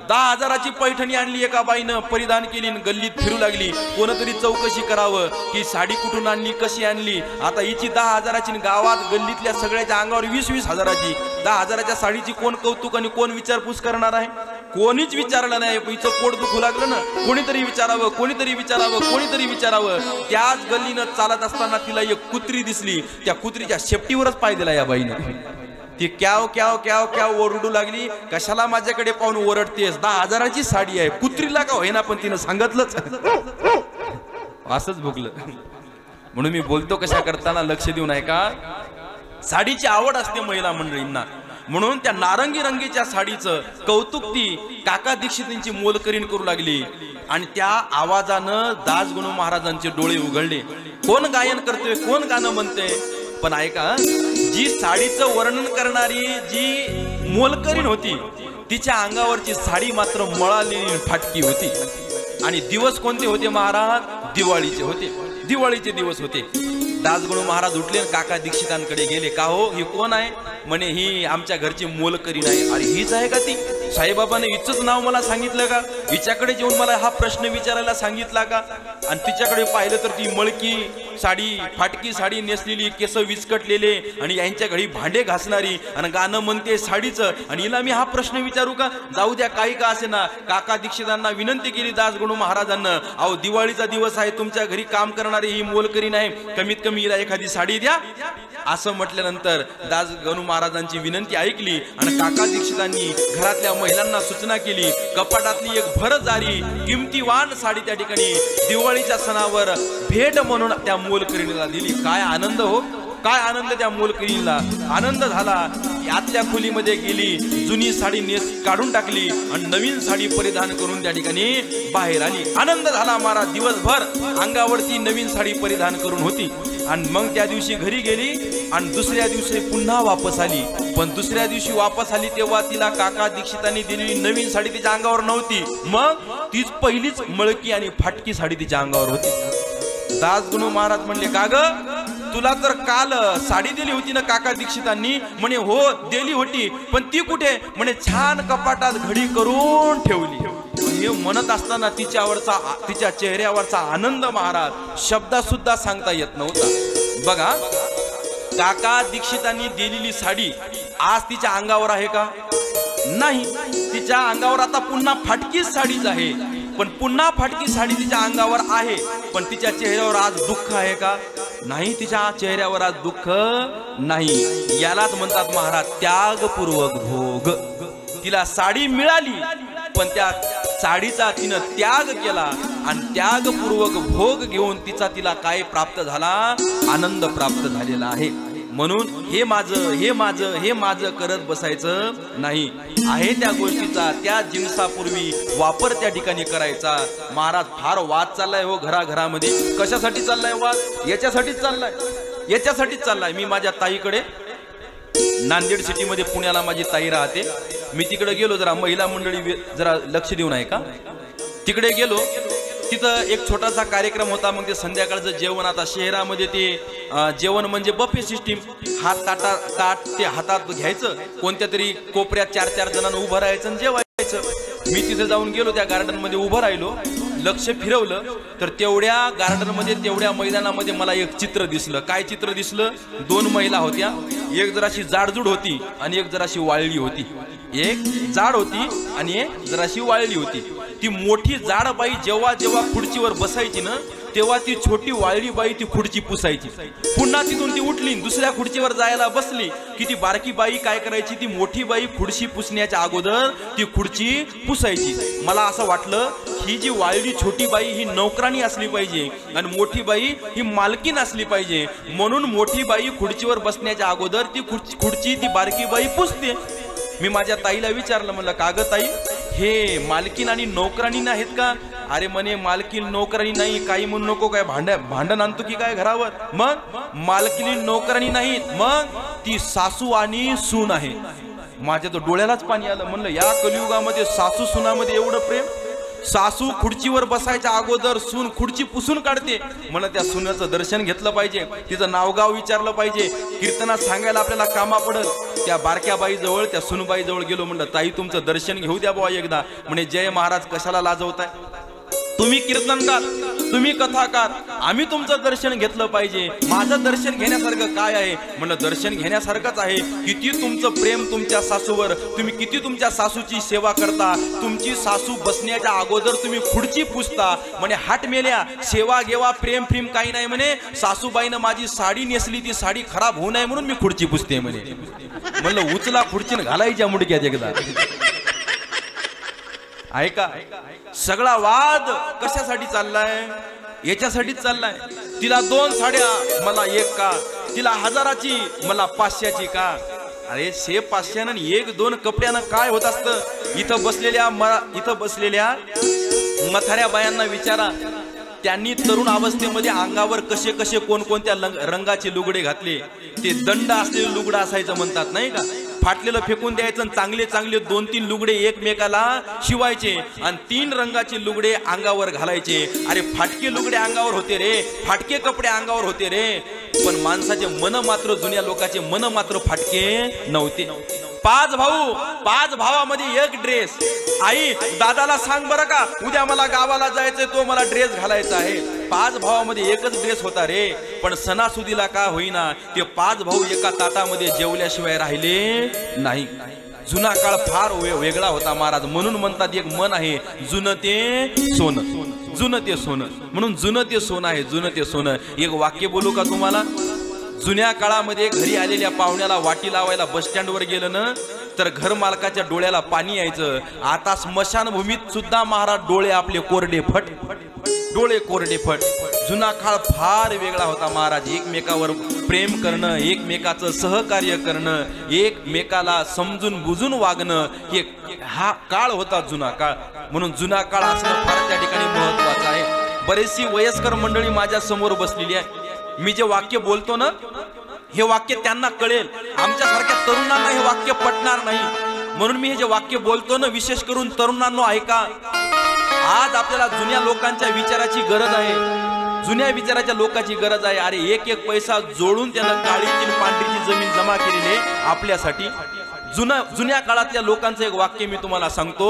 10,000ची पैठणी आणली एका बाईनं, परिधान केली, गल्लीत फिरू लागली. कोणतरी चौकशी करावं की साडी कुठून आणली, कशी आणली. आता हिची 10,000ची, गावात गल्लीतल्या सगळ्याच्या अंगावर 20,000ची. 10,000च्या साडीची कोण कौतुक आणि कोण विचारपूस करणार आहे? कोणीच विचारलं नाही. हिचं पोट दुखू लागलं ना, कोणीतरी विचारावं, कोणीतरी विचारावं, कोणीतरी विचारावं. त्याच गल्लीनं चालत असताना तिला एक कुत्री दिसली. त्या कुत्रीच्या शेपटीवरच पाय दिला या बाईनं. ती क्याव क्याव क्याव क्याव ओरडू लागली. कशाला माझ्याकडे पाहून ओरडतेस? 10,000ची साडी आहे, कुत्रीला का होईना पण तिनं सांगितलंच. असंच भुकलं. म्हणून मी बोलतो कशा करताना लक्ष देऊ नये का? साडीची आवड असते महिला मंडळींना. म्हणून त्या नारंगी रंगीच्या साडीचं कौतुक ती काका दीक्षितांची मोलकरीण करू लागली. आणि त्या आवाजानं दासगणू महाराजांचे डोळे उघडले. कोण गायन करतोय, कोण गाणं म्हणते? पण ऐका, जी साडीचं वर्णन करणारी जी मोलकरीण होती, तिच्या अंगावरची साडी मात्र मळालेली फाटकी होती. आणि दिवस कोणते होते महाराज? दिवाळीचे होते, दिवाळीचे दिवस होते. दासगणू महाराज उठले आणि काका दीक्षितांकडे गेले. का हो, ही कोण आहे? म्हणे ही आमच्या घरची मोलकरी नाही. अरे हीच आहे का ती? साईबाबाने हिचंच नाव मला सांगितलं का? हिच्याकडे जेवून मला हा प्रश्न विचारायला सांगितला का? आणि तिच्याकडे पाहिलं तर ती मळकी साडी, फाटकी साडी नेसलेली, केस विचकटलेले आणि यांच्या घरी भांडे घासणारी आणि गाणं म्हणते साडीचं, आणि हिला मी हा प्रश्न विचारू का? जाऊ द्या, काही का असे ना. काका दीक्षितांना विनंती केली दासगणू महाराजांना, अहो दिवाळीचा दिवस आहे, तुमच्या घरी काम करणारी ही मोलकरी नाही, कमीत कमी हिला एखादी साडी द्या. असं म्हटल्यानंतर दासगणू महाराजांची विनंती ऐकली आणि काका दीक्षितांनी घरातल्या महिलांना सूचना केली, कपाटातली एक भरजारी किमतीवान साडी त्या ठिकाणी दिवाळीच्या सणावर भेट म्हणून त्या मोलकरीला दिली. काय आनंद हो, काय आनंद त्या मोलकरीला. आनंद झाला. आतल्या खोलीमध्ये गेली, जुनी साडी काढून टाकली आणि नवीन साडी परिधान करून त्या ठिकाणी बाहेर आली. आनंद झाला महाराज. दिवसभर अंगावरती नवीन साडी परिधान करून होती. आणि मग त्या दिवशी घरी गेली आणि दुसऱ्या दिवशी पुन्हा वापस आली. पण दुसऱ्या दिवशी वापस आली तेव्हा तिला काका दीक्षितांनी दिलेली नवीन साडी तिच्या अंगावर नव्हती. मग तीच पहिलीच मळकी आणि फाटकी साडी तिच्या अंगावर होती. दासगणू महाराज म्हणले, का ग, तुला तर काल साडी दिली होती ना काका दीक्षितांनी? म्हणे हो दिली होती, पण ती कुठे? म्हणे छान कपाटात घडी करून ठेवली. हे म्हणत असताना तिच्या चेहऱ्यावरचा आनंद महाराज शब्दात सुद्धा सांगता येत नव्हता. बघा, काका दीक्षितांनी दिलेली साडी आज तिच्या अंगावर आहे का? नाही. तिच्या अंगावर आता पुन्हा फाटकीच साडीच आहे. पण पुन्हा फाटकी साडी तिच्या अंगावर आहे, पण तिच्या चेहऱ्यावर आज दुःख आहे का? नाही. तिच्या चेहऱ्यावर आज दुःख नाही. यालाच म्हणतात महाराज त्यागपूर्वक भोग. तिला साडी मिळाली, पण त्या साडीचा तिनं त्याग केला आणि त्यागपूर्वक भोग घेऊन तिला काय प्राप्त झाला? आनंद प्राप्त झालेला आहे. म्हणून हे माझं, हे माझं, हे माझं करत बसायचं नाही. आहे त्या गोष्टीचा, त्या जिन्सापूर्वी वापर त्या ठिकाणी करायचा. महाराज फार वाद चाललाय हो घराघरामध्ये. कशासाठी चाललाय वाद? याच्यासाठीच चाललाय, याच्यासाठीच चाललाय. मी माझ्या ताईकडे नांदेड सिटीमध्ये, पुण्याला माझी ताई राहते. मी तिकडे गेलो, जरा महिला मंडळी जरा लक्ष देऊन आहे का, तिकडे गेलो. तिथं एक छोटासा कार्यक्रम होता. मग ते संध्याकाळचं जेवण, आता शहरामध्ये ते जेवण म्हणजे बफे सिस्टीम, ताट ते हातात घ्यायचं, कोणत्या तरी कोपऱ्यात 4-4 जणांना उभं राहायचं आणि जेवायचं. मी तिथे जाऊन गेलो, त्या गार्डन मध्ये उभं राहिलो, लक्ष फिरवलं तर तेवढ्या गार्डन मध्ये, तेवढ्या मैदानामध्ये मला एक चित्र दिसलं. काय चित्र दिसलं? 2 महिला होत्या. एक जराशी जाडजूड होती आणि एक जराशी वाळली होती. एक जाड होती आणि एक जराशी वाळली होती. ती मोठी जाड बाई जेव्हा जेव्हा खुर्चीवर बसायची ना, तेव्हा ती छोटी वाळली बाई ती खुर्ची पुसायची. पुन्हा तिथून ती उठली, दुसऱ्या खुर्चीवर जायला बसली की ती बारकी बाई काय करायची? ती मोठी बाई खुर्ची पुसण्याच्या अगोदर ती खुर्ची पुसायची. मला असं वाटलं, ही जी वाळली छोटी बाई ही नौकरानी असली पाहिजे आणि मोठी बाई ही मालकीन असली पाहिजे. म्हणून मोठी बाई खुर्चीवर बसण्याच्या अगोदर ती खुर्ची ती बारकी बाई पुसते. मी माझ्या ताईला विचारलं, म्हणलं का ग ताई, हे मालकीन आणि नौकरानी नाहीत का? अरे म्हणे मालकीन नौकरानी नाही, काही म्हणू नको, काय भांडण आणतो की काय घरावर? मग मालकीन नौकरानी नाहीत, मग ती सासू आणि सून आहे. माझ्या तर डोळ्यालाच पाणी आलं. म्हणलं या कलियुगामध्ये सासू सुनामध्ये एवढं प्रेम? सासू खुर्चीवर बसायच्या अगोदर सून खुर्ची पुसून काढते. म्हणलं त्या सुनाचं दर्शन घेतलं पाहिजे, तिचं नावगाव विचारलं पाहिजे, कीर्तनात सांगायला आपल्याला कामा पडल. त्या बारक्या बाई जवळ, त्या सुनबाई जवळ गेलो. म्हणलं ताई तुमचं दर्शन घेऊ द्या बुवा एकदा. म्हणे जय महाराज, कशाला लाजवताय? तुम्ही कीर्तनकार, तुम्ही कथाकार, आम्ही तुमचं दर्शन घेतलं पाहिजे. माझं दर्शन घेण्यासारखं काय आहे? म्हणलं दर्शन घेण्यासारखंच आहे. किती तुमचं प्रेम तुमच्या सासूवर, तुम्ही किती तुमच्या सासूची सेवा करता. तुमची सासू बसण्याच्या अगोदर तुम्ही खुर्ची पुसता. म्हणे हाट मेल्या, सेवा गेवा प्रेम फ्रेम काही नाही. म्हणे सासूबाईनं माझी साडी नेसली, ती साडी खराब होऊ नये म्हणून मी खुर्ची पुसते म्हणे. म्हणलं उचला खुर्चीन घालायच्या मुडक्यात एकदा. ऐका, सगळा वाद कशासाठी चाललाय? याच्यासाठीच चाललाय. तिला 2 साड्या, मला 1 का? तिला 1000ची, मला 500ची का? अरे 500 आणि 1-2 कपड्यानं काय होत असतं? इथं बसलेल्या मथाऱ्या बायांना विचारा, त्यांनी तरुण अवस्थेमध्ये अंगावर कसे कसे कोणकोणत्या रंगाचे लुगडे घातले. ते दंड असलेले लुगडं असायचं म्हणतात नाही का? फाटलेलं फेकून द्यायचं, चांगले चांगले 2-3 लुगडे एकमेकाला शिवायचे आणि 3 रंगाचे लुगडे अंगावर घालायचे. अरे फाटके लुगडे अंगावर होते रे, फाटके कपडे अंगावर होते रे. पण माणसाचे मन मात्र, जुन्या लोकांचे मन मात्र फाटके नव्हते. 5 भाऊ, 5 भावामध्ये एक ड्रेस. आई दादाला सांग बरं का, उद्या मला गावाला जायचंय, तो मला ड्रेस घालायचा आहे. 5 भावामध्ये एकच ड्रेस होता रे. पण सणासुदीला का होईना ते 5 भाऊ एका ताटामध्ये जेवल्याशिवाय राहिले नाही. जुना काळ फार वेगळा होता महाराज. म्हणून म्हणतात एक मन आहे, जुनं ते सोनं, जुनं ते सोनं. म्हणून जुनं ते सोनं आहे, जुनं ते सोनं. एक वाक्य बोलू का तुम्हाला? जुन्या काळामध्ये घरी आलेल्या पाहुण्याला वाटी लावायला बस स्टँडवर गेलं ना, तर घर मालकाच्या डोळ्याला पाणी यायचं. आता स्मशानभूमीत सुद्धा महाराज डोळे आपले कोरडे फट, डोळे कोरडे फट. जुना काळ फार वेगळा होता महाराज. एकमेकावर प्रेम करणं, एकमेकाचं सहकार्य करणं, एकमेकाला समजून बुजून वागणं, हे हा काळ होता जुना काळ. म्हणून जुना काळ असणं फार त्या ठिकाणी महत्वाचं आहे. बरेचशी वयस्कर मंडळी माझ्या समोर बसलेली आहे. मी जे वाक्य बोलतो ना, हे वाक्य त्यांना कळेल. आमच्यासारख्या तरुणांना हे वाक्य पटणार नाही. म्हणून मी हे जे वाक्य बोलतो ना, विशेष करून तरुणांनो ऐका. आज आपल्याला जुन्या लोकांच्या विचाराची गरज आहे, जुन्या विचाराच्या लोकांची गरज आहे. अरे एक एक पैसा जोडून त्यानं काळीची पांढरीची जमीन जमा केलेली आहे आपल्यासाठी. जुन्या काळातल्या लोकांचं एक वाक्य मी तुम्हाला सांगतो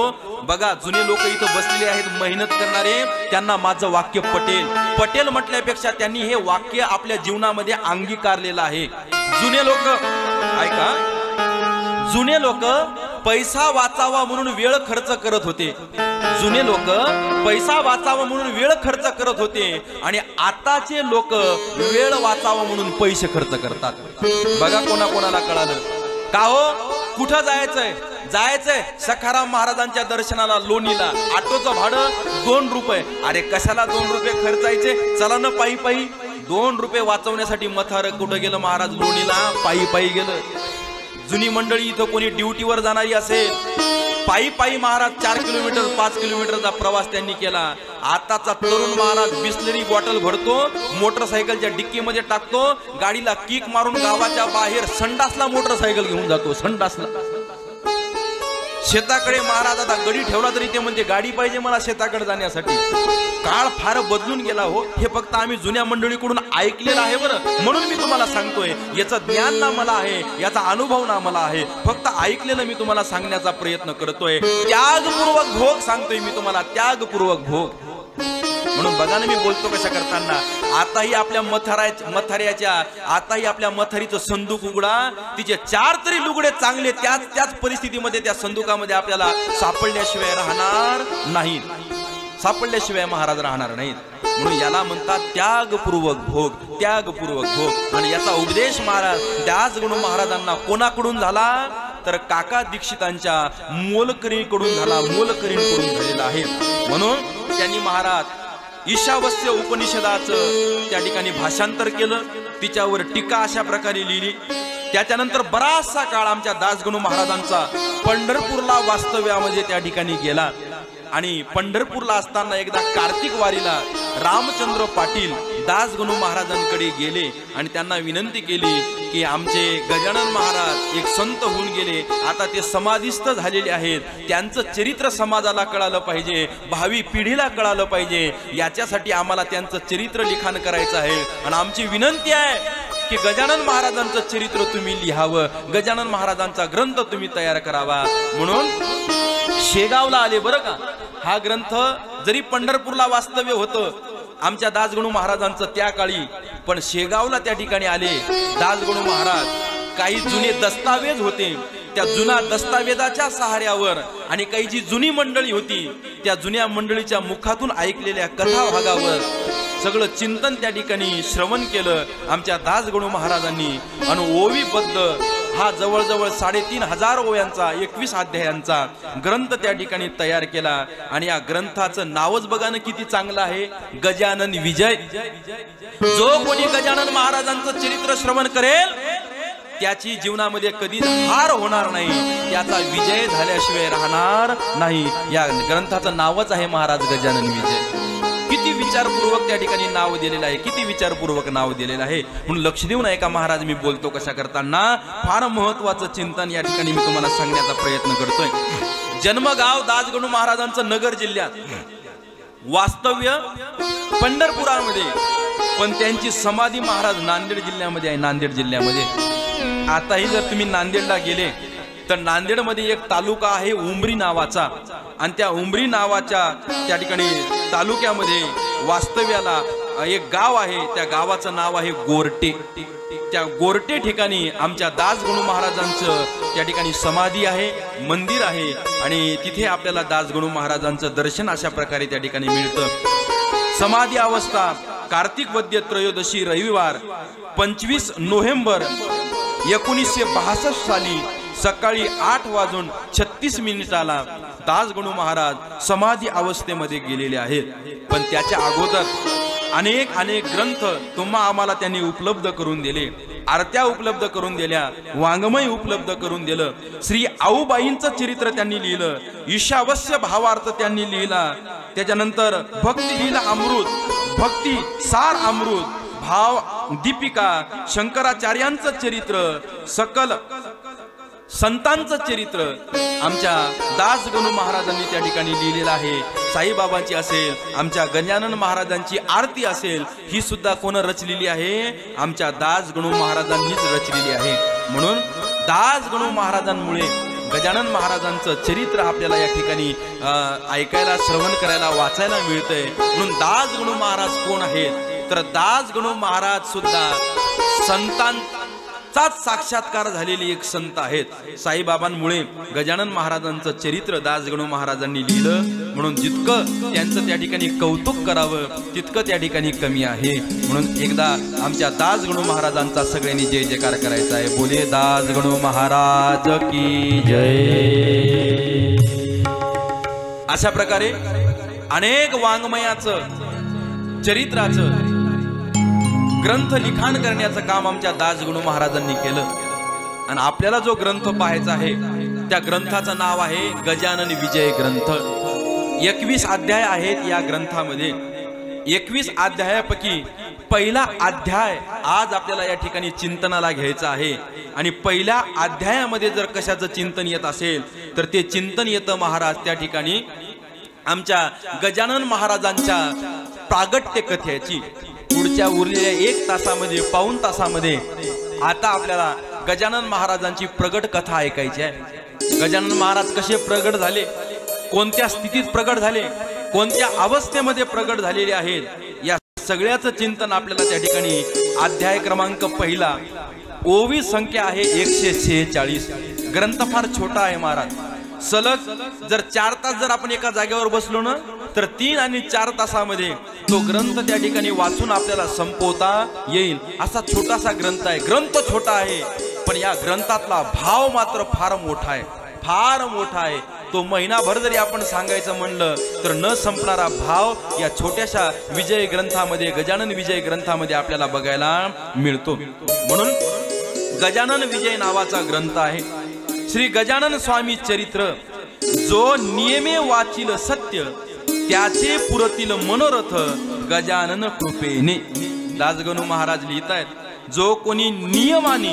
बघा. जुने लोक इथं बसलेले आहेत, मेहनत करणारे, त्यांना माझं वाक्य पटेल. पटेल म्हटल्यापेक्षा त्यांनी हे वाक्य आपल्या जीवनामध्ये अंगीकारलेलं आहे. जुने लोक ऐका, जुने लोक पैसा वाचावा म्हणून वेळ खर्च करत होते. जुने लोक पैसा वाचावा म्हणून वेळ खर्च करत होते. आणि आताचे लोक वेळ वाचावा म्हणून पैसे खर्च करतात. बघा कोणाकोणाला कळालं का हो? कुठं जायचंय? जायचंय सखाराम महाराजांच्या दर्शनाला लोणीला. ऑटोचं भाडं 2 रुपये. अरे कशाला 2 रुपये खर्चायचे? चला ना पायी पायी. 2 रुपये वाचवण्यासाठी मथार कुठं गेलं महाराज? लोणीला पायी पायी गेलं. जुनी मंडळी इथं कोणी ड्युटीवर जाणारी असेल, पायी पायी महाराज 4 किलोमीटर 5 किलोमीटरचा प्रवास त्यांनी केला. आताचा तरुण महाराज बिस्लरी बॉटल भरतो, मोटरसायकलच्या डिक्कीमध्ये टाकतो, गाडीला किक मारून गावाच्या बाहेर संडासला मोटरसायकल घेऊन जातो. संडासला. शेताकडे महाराज आता गडी ठेवला तरी ते म्हणजे गाडी पाहिजे मला शेताकडे जाण्यासाठी. काळ फार बदलून गेला हो. हे फक्त आम्ही जुन्या मंडळीकडून ऐकलेलं आहे बरं. म्हणून मी तुम्हाला सांगतोय. याचं ज्ञान ना मला आहे, याचा अनुभव ना मला आहे. फक्त ऐकलेलं मी तुम्हाला सांगण्याचा प्रयत्न करतोय. त्यागपूर्वक भोग सांगतोय मी तुम्हाला, त्यागपूर्वक भोग. म्हणून बघा ना मी बोलतो कशा करताना. आताही आपल्या मथाऱ्याच्या आताही आपल्या मथारीचं संदूक उघडा, तिचे 4 तरी लुगडे चांगले त्याच परिस्थितीमध्ये त्या संदूकामध्ये आपल्याला सापडल्याशिवाय राहणार नाहीत. सापडल्याशिवाय महाराज राहणार नाहीत. म्हणून याला म्हणतात त्यागपूर्वक भोग, त्यागपूर्वक भोग. आणि याचा उपदेश महाराज दासगणू महाराजांना कोणाकडून झाला? तर काका दीक्षितांच्या मोलकरीकडून झाला, मोलकरींकडून झालेला आहे. म्हणून त्यांनी महाराज ईशावास्य उपनिषदाचं त्या ठिकाणी भाषांतर केलं, तिच्यावर टीका अशा प्रकारे लिहिली. त्याच्यानंतर बराचसा काळ आमच्या दासगणू महाराजांचा पंढरपूरला वास्तव्यामध्ये त्या ठिकाणी गेला. आणि पंढरपूरला असताना एकदा कार्तिक वारीला रामचंद्र पाटील दासगणू महाराजांकडे गेले आणि त्यांना विनंती केली की आमचे गजानन महाराज एक संत होऊन गेले, आता ते समाधिस्थ झालेले आहेत, त्यांचं चरित्र समाजाला कळालं पाहिजे, भावी पिढीला कळालं पाहिजे. याच्यासाठी आम्हाला त्यांचं चरित्र लिखाण करायचं आहे. आणि आमची विनंती आहे की गजानन महाराजांचं चरित्र तुम्ही लिहावं, गजानन महाराजांचा ग्रंथ तुम्ही तयार करावा. म्हणून शेगावला आले बरं का. हा ग्रंथ जरी पंढरपूरला वास्तव्य होतं आमच्या दासगणू महाराजांचं त्या काळी, पण शेगावला त्या ठिकाणी आले दासगणू महाराज. काही जुने दस्तावेज होते, त्या जुना दस्तावेजाच्या सहाऱ्यावर आणि काही जी जुनी मंडळी होती त्या जुन्या मंडळीच्या मुखातून ऐकलेल्या कथा भागावर सगळं चिंतन त्या ठिकाणी श्रवण केलं आमच्या दासगणू महाराजांनी. आणि ओवीबद्ध हा जवळजवळ 3500 ओव्यांचा 21 अध्यायांचा ग्रंथ त्या ठिकाणी तयार केला. आणि या ग्रंथाचं नावच बघा ना किती चांगलं आहे, गजानन विजय. जो कोणी गजानन महाराजांचं चरित्र श्रवण करेल त्याची जीवनामध्ये कधीच हार होणार नाही, त्याचा विजय झाल्याशिवाय राहणार नाही. या ग्रंथाचं नावच आहे महाराज गजानन विजय. किती विचारपूर्वक त्या ठिकाणी नाव दिलेलं आहे, किती विचारपूर्वक नाव दिलेलं आहे. म्हणून लक्ष देऊन ऐका महाराज मी बोलतो कशा करताना. फार महत्वाचं चिंतन या ठिकाणी मी तुम्हाला सांगण्याचा प्रयत्न करतोय. जन्मगाव दासगणू महाराजांचं नगर जिल्ह्यात, वास्तव्य पंढरपुरामध्ये. पण त्यांची समाधी महाराज नांदेड जिल्ह्यामध्ये आहे, नांदेड जिल्ह्यामध्ये. आताही जर तुम्ही नांदेडला गेले तर नांदेडमध्ये एक तालुका आहे उमरी नावाचा, आणि त्या उमरी नावाच्या त्या ठिकाणी तालुक्यामध्ये वास्तव्याला एक गाव आहे, त्या गावाचं नाव आहे गोरटे. त्या गोरटे ठिकाणी आमच्या दासगणू महाराजांचं त्या ठिकाणी समाधी आहे, मंदिर आहे, आणि तिथे आपल्याला दासगणू महाराजांचं दर्शन अशा प्रकारे त्या ठिकाणी मिळतं. समाधी अवस्था कार्तिक वद्य त्रयोदशी रविवार 25 नोव्हेंबर 1962 साली सकाळी 8:36 दासगणू महाराज समाधी अवस्थेमध्ये गेलेले आहेत. पण त्याच्या अगोदर अनेक ग्रंथ आम्हाला त्यांनी उपलब्ध करून दिले, आरत्या उपलब्ध करून दिल्या, वाङ्मय उपलब्ध करून दिलं. श्री आऊबाईंचं चरित्र त्यांनी लिहिलं, ईशावस्य भावार्थ त्यांनी लिहिला, त्याच्यानंतर भक्ती लीला अमृत, भक्ती सार अमृत, भाव दीपिका, शंकराचार्यांचं चरित्र, सकल संतांचं चरित्र आमच्या दासगणू महाराजांनी त्या ठिकाणी लिहिलेलं आहे. साईबाबांची असेल, आमच्या गजानन महाराजांची आरती असेल, ही सुद्धा कोण रचलेली आहे? आमच्या दासगणू महाराजांनीच रचलेली आहे. म्हणून दासगणू महाराजांमुळे गजानन महाराजांचं चरित्र आपल्याला या ठिकाणी ऐकायला, श्रवण करायला, वाचायला मिळतंय. म्हणून दासगणू महाराज कोण आहेत? तर दासगणू महाराज सुद्धा संतांचाच साक्षात्कार झालेली एक संत आहेत. साईबाबांमुळे गजानन महाराजांचं चरित्र दासगणू महाराजांनी लिहिलं. म्हणून जितकं त्यांचं त्या ठिकाणी कौतुक करावं तितकं त्या ठिकाणी कमी आहे. म्हणून एकदा आमच्या दासगणू महाराजांचा सगळ्यांनी जय जयकार करायचा आहे. बोले दासगणू महाराज की जय. अशा प्रकारे अनेक वाङ्मयाचं, चरित्राचं ग्रंथ लिखाण करण्याचं काम आमच्या दासगणू महाराजांनी केलं. आणि आपल्याला जो ग्रंथ पाहायचा आहे त्या ग्रंथाचं नाव आहे गजानन विजय ग्रंथ. 21 अध्याय आहेत या ग्रंथामध्ये. 21 अध्यायापैकी पहिला अध्याय आज आपल्याला या ठिकाणी चिंतनाला घ्यायचा आहे. आणि पहिल्या अध्यायामध्ये जर कशाचं चिंतन येत असेल तर ते चिंतन येतं महाराज त्या ठिकाणी आमच्या गजानन महाराजांच्या प्रागट्य कथेची. पुढच्या उरलेल्या 1 तासामध्ये, पाऊण तासामध्ये आता आपल्याला गजानन महाराजांची प्रगट कथा ऐकायची आहे. गजानन महाराज कसे प्रगट झाले, कोणत्या स्थितीत प्रगट झाले, कोणत्या अवस्थेमध्ये प्रगट झालेले आहेत, या सगळ्याचं चिंतन आपल्याला त्या ठिकाणी अध्याय क्रमांक पहिला, ओवी संख्या आहे 146. ग्रंथ फार छोटा आहे महाराज. सलग जर 4 तास जर आपण एका जागेवर बसलो ना तर 3 आणि 4 तासामध्ये तो ग्रंथ त्या ठिकाणी वाचून आपल्याला संपवता येईल असा छोटासा ग्रंथ आहे. ग्रंथ छोटा आहे पण या ग्रंथातला भाव मात्र फार मोठा आहे, फार मोठा आहे. तो महिनाभर जरी आपण सांगायचं म्हणलं तर न संपणारा भाव या छोट्याशा विजय ग्रंथामध्ये, गजानन विजय ग्रंथामध्ये आपल्याला बघायला मिळतो. म्हणून गजानन विजय नावाचा ग्रंथ आहे. श्री गजानन स्वामी चरित्र जो नियमे वाचिल सत्य त्याचे पुरतील मनोरथ गजानन कृपेने. दासगणू महाराज लिहित आहेत, जो कोणी नियमाने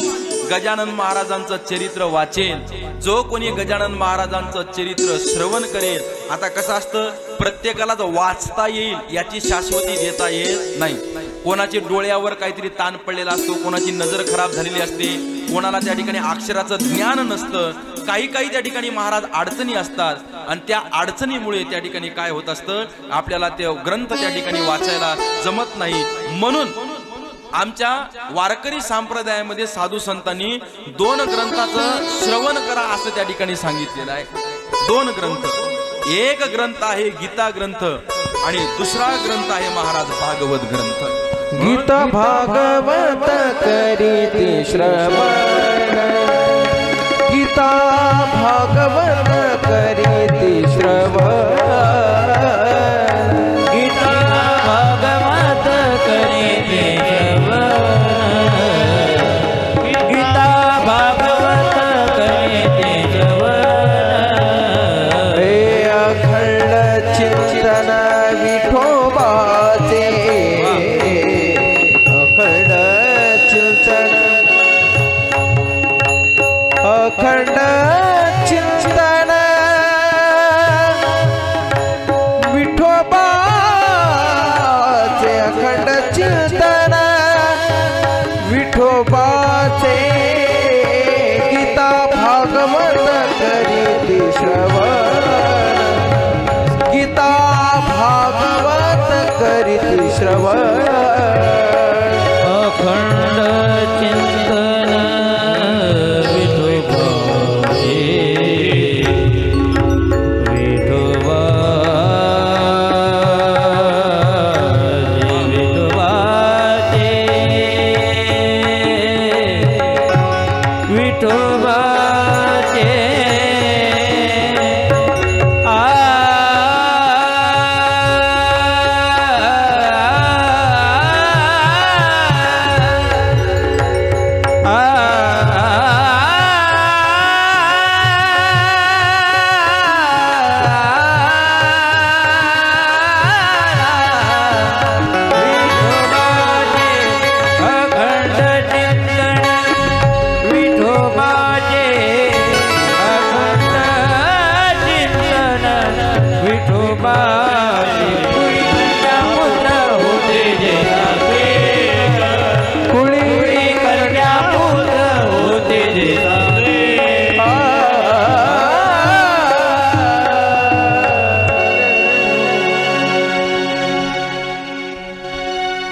गजानन महाराजांचं चरित्र वाचेल, जो कोणी गजानन महाराजांचं चरित्र श्रवण करेल. आता कसं असतं, प्रत्येकालाच वाचता येईल याची शाश्वती देता येत नाही. कोणाच्या डोळ्यावर काहीतरी ताण पडलेला असतो, कोणाची नजर खराब झालेली असते, कोणाला त्या ठिकाणी अक्षराचं ज्ञान नसतं, काही त्या ठिकाणी महाराज अडचणी असतात. आणि त्या अडचणीमुळे त्या ठिकाणी काय होत असतं, आपल्याला ते ग्रंथ त्या ठिकाणी वाचायला जमत नाही. म्हणून आमच्या वारकरी संप्रदायामध्ये साधू संतांनी 2 ग्रंथाचं श्रवण करा असं त्या ठिकाणी सांगितलेलं आहे. 2 ग्रंथ, एक ग्रंथ आहे गीता ग्रंथ आणि दुसरा ग्रंथ आहे महाराज भागवत ग्रंथ. गीता भागवत करीती श्रवण, गीता भागवत करीती श्रवण, गीता भागवत करीती श्रवण, गीता भागवत करीती श्रवण. हे अखंड चिंतन विठोबाचे, अखंड चिंतन, अखंड चिंतन विठोबाचे गीता भागवत करीती श्रवण गीता भागवत करीती श्रवण अखंड चिंतन विठोबाचे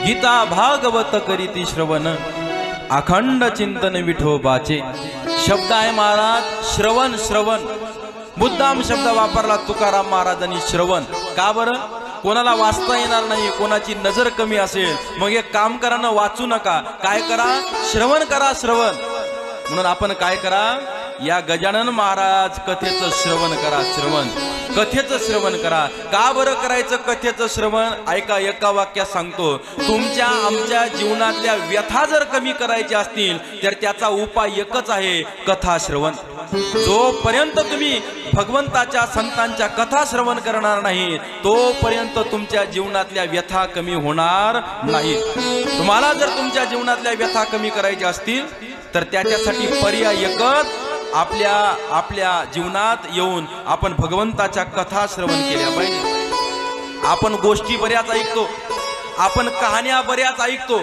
गीता भागवत करीती श्रवण अखंड चिंतन विठोबाचे। शब्द आहे महाराज श्रवण श्रवण, मुद्दाम शब्द वापरला तुकाराम महाराजांनी श्रवण। का बरं? कोणाला वाचता येणार नाही, कोणाची नजर कमी असेल, मग एक काम करा ना, वाचू नका, काय करा, श्रवण करा श्रवण। म्हणून आपण काय करा, या गजानन महाराज कथेचं श्रवण करा, श्रवण कथेचं श्रवण करा। का बरं करायचं कथेचं श्रवण? ऐका, एका वाक्यात सांगतो, तुमच्या आमच्या जीवनातल्या व्यथा जर कमी करायच्या असतील तर त्याचा उपाय एकच आहे, कथा श्रवण। जोपर्यंत तुम्ही भगवंताच्या संतांच्या कथा श्रवण करणार नाही तोपर्यंत तुमच्या जीवनातल्या व्यथा कमी होणार नाही। तुम्हाला जर तुमच्या जीवनातल्या व्यथा कमी करायच्या असतील तर त्याच्यासाठी पर्याय एकच, आपल्या जीवनात येऊन आपण भगवंताच्या कथा श्रवण केल्या पाहिजे। आपण गोष्टी बऱ्याच ऐकतो, आपण कहाण्या बऱ्याच ऐकतो,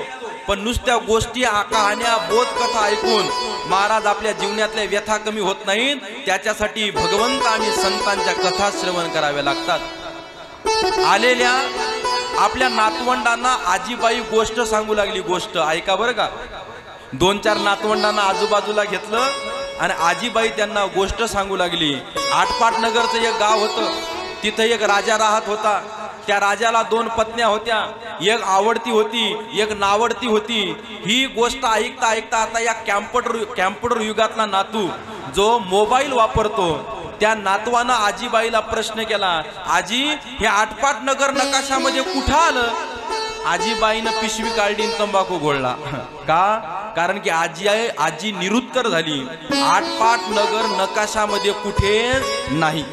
पण नुसत्या गोष्टी कहाण्या बोधकथा ऐकून महाराज आपल्या जीवनातल्या व्यथा कमी होत नाहीत। त्याच्यासाठी भगवंत आणि संतांच्या कथा श्रवण कराव्या लागतात। आलेल्या आपल्या नातवंडांना आजीबाई गोष्ट सांगू लागली, गोष्ट ऐका बरं का। 2-4 नातवंडांना आजूबाजूला घेतलं आणि आजीबाई त्यांना गोष्ट सांगू लागली। आटपाट नगरचं एक गाव होतं, तिथं एक राजा राहत होता। त्या राजाला 2 पत्न्या होत्या, एक आवडती होती, एक नावडती होती। ही गोष्ट ऐकता ऐकता आता या कॅम्प्युटर युगातला नातू जो मोबाईल वापरतो त्या नातवानं आजीबाईला प्रश्न केला, आजी हे आटपाट नगर नकाशामध्ये कुठं आलं? आजीबाईनं पिशवी काढली, तंबाखू गोळला। का? कारण की आजी निरुत्तर झाली, आटपाट नगर नकाशामध्ये कुठे नाही।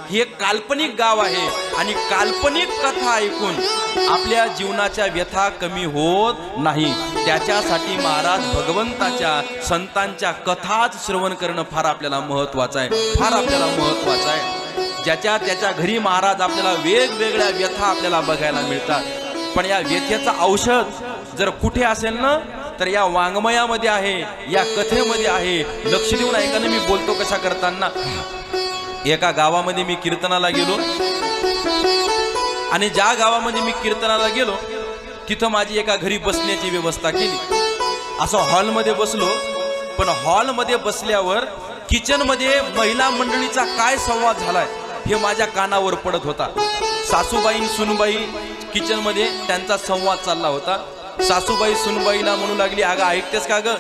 हे काल्पनिक गाव आहे आणि काल्पनिक कथा ऐकून आपल्या जीवनाच्या व्यथा कमी होत नाही। त्याच्यासाठी महाराज भगवंताच्या संतांच्या कथाच श्रवण करणं फार आपल्याला महत्वाचं आहे, फार आपल्याला महत्वाचं आहे। ज्याच्या त्याच्या घरी महाराज आपल्याला वेगवेगळ्या व्यथा आपल्याला बघायला मिळतात, पण या व्यथेचं औषध जर कुठे असेल ना तर या वाङ्मयामध्ये आहे, या कथेमध्ये आहे। लक्ष देऊन ऐका ना, मी बोलतो कशा करताना। एका गावामध्ये मी कीर्तनाला गेलो आणि ज्या गावामध्ये मी कीर्तनाला गेलो तिथं माझी एका घरी बसण्याची व्यवस्था केली। असं हॉलमध्ये बसलो, पण हॉलमध्ये बसल्यावर किचनमध्ये महिला मंडळीचा काय संवाद झालाय हे माझ्या कानावर पडत होता। सासूबाई सुनबाई किचनमध्ये त्यांचा संवाद चालला होता। सासूबाई सुनबाईला म्हणू लागली, अगं ऐकतेस का ग,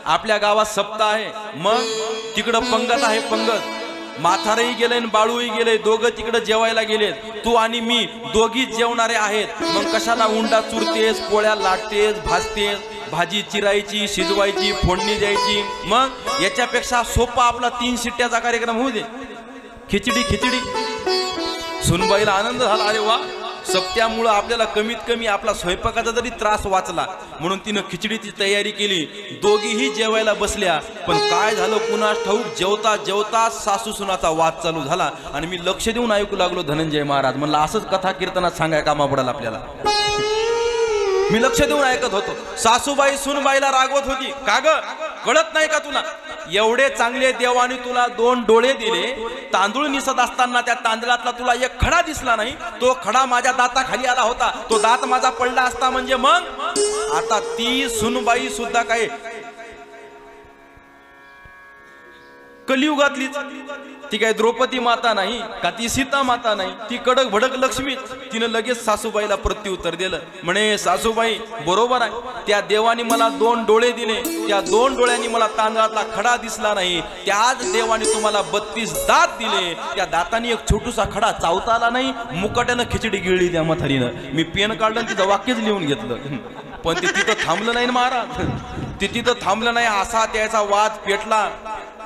आपल्या गावात सप्ताह आहे, मग तिकडं पंगत आहे, पंगत म्हातारही गेले आणि बाळूही गेले, दोघं तिकडे जेवायला गेलेत, तू आणि मी दोघीच जेवणारे आहेत, मग कशाला उंडा चुरतेस, पोळ्या लाटतेस, भाजतेस, भाजी चिरायची, शिजवायची, फोडणी द्यायची, मग याच्यापेक्षा सोपा आपला 3 शिट्ट्याचा कार्यक्रम होऊ दे, खिचडी खिचडी। सुनबाईला आनंद झाला, अरे वा, सप्त्यामुळं आपल्याला कमीत कमी आपला स्वयंपाकाचा जरी त्रास वाचला, म्हणून तिनं खिचडीची तयारी केली। दोघीही जेवायला बसल्या, पण काय झालं कुणास ठाऊक, जेवता जेवता सासू सुनाचा वाद चालू झाला आणि मी लक्ष देऊन ऐकू लागलो धनंजय महाराज। म्हणलं असंच कथा कीर्तनात सांगाय कामा पडाल आपल्याला। मी लक्ष देऊन ऐकत होतो. सासूबाई सुनबाईला रागवत होती, का ग कळत नाही का तुला? एवढे चांगले देवाने तुला 2 डोळे दिले, तांदूळ निसत असताना त्या तांदळातला तुला एक खडा दिसला नाही. तो खडा माझ्या दाताखाली आला होता, तो दात माझा पडला असता म्हणजे मग आता ती सुनबाई सुद्धा काय कलियुगातली, ती काय द्रौपदी माता नाही का, ती सीता माता नाही, ती कडक भडक लक्ष्मी. तिनं लगेच सासूबाईला प्रत्युत्तर दिलं, म्हणे सासूबाई बरोबर आहे, त्या देवाने मला 2 डोळे दिले, त्या 2 डोळ्यांनी मला तांदळातला खडा दिसला नाही. त्याच देवाने तुम्हाला 32 दात दिले, त्या दाताने एक छोटूसा खडा चावता आला नाही. मुकाट्यानं खिचडी गिळली त्या म्हातारीनं. मी पेन काढलं आणि तिचं वाक्यच लिहून घेतलं. पण ते तिथं थांबलं नाही महाराज, ते तिथं थांबलं नाही. असा त्याचा वाद पेटला.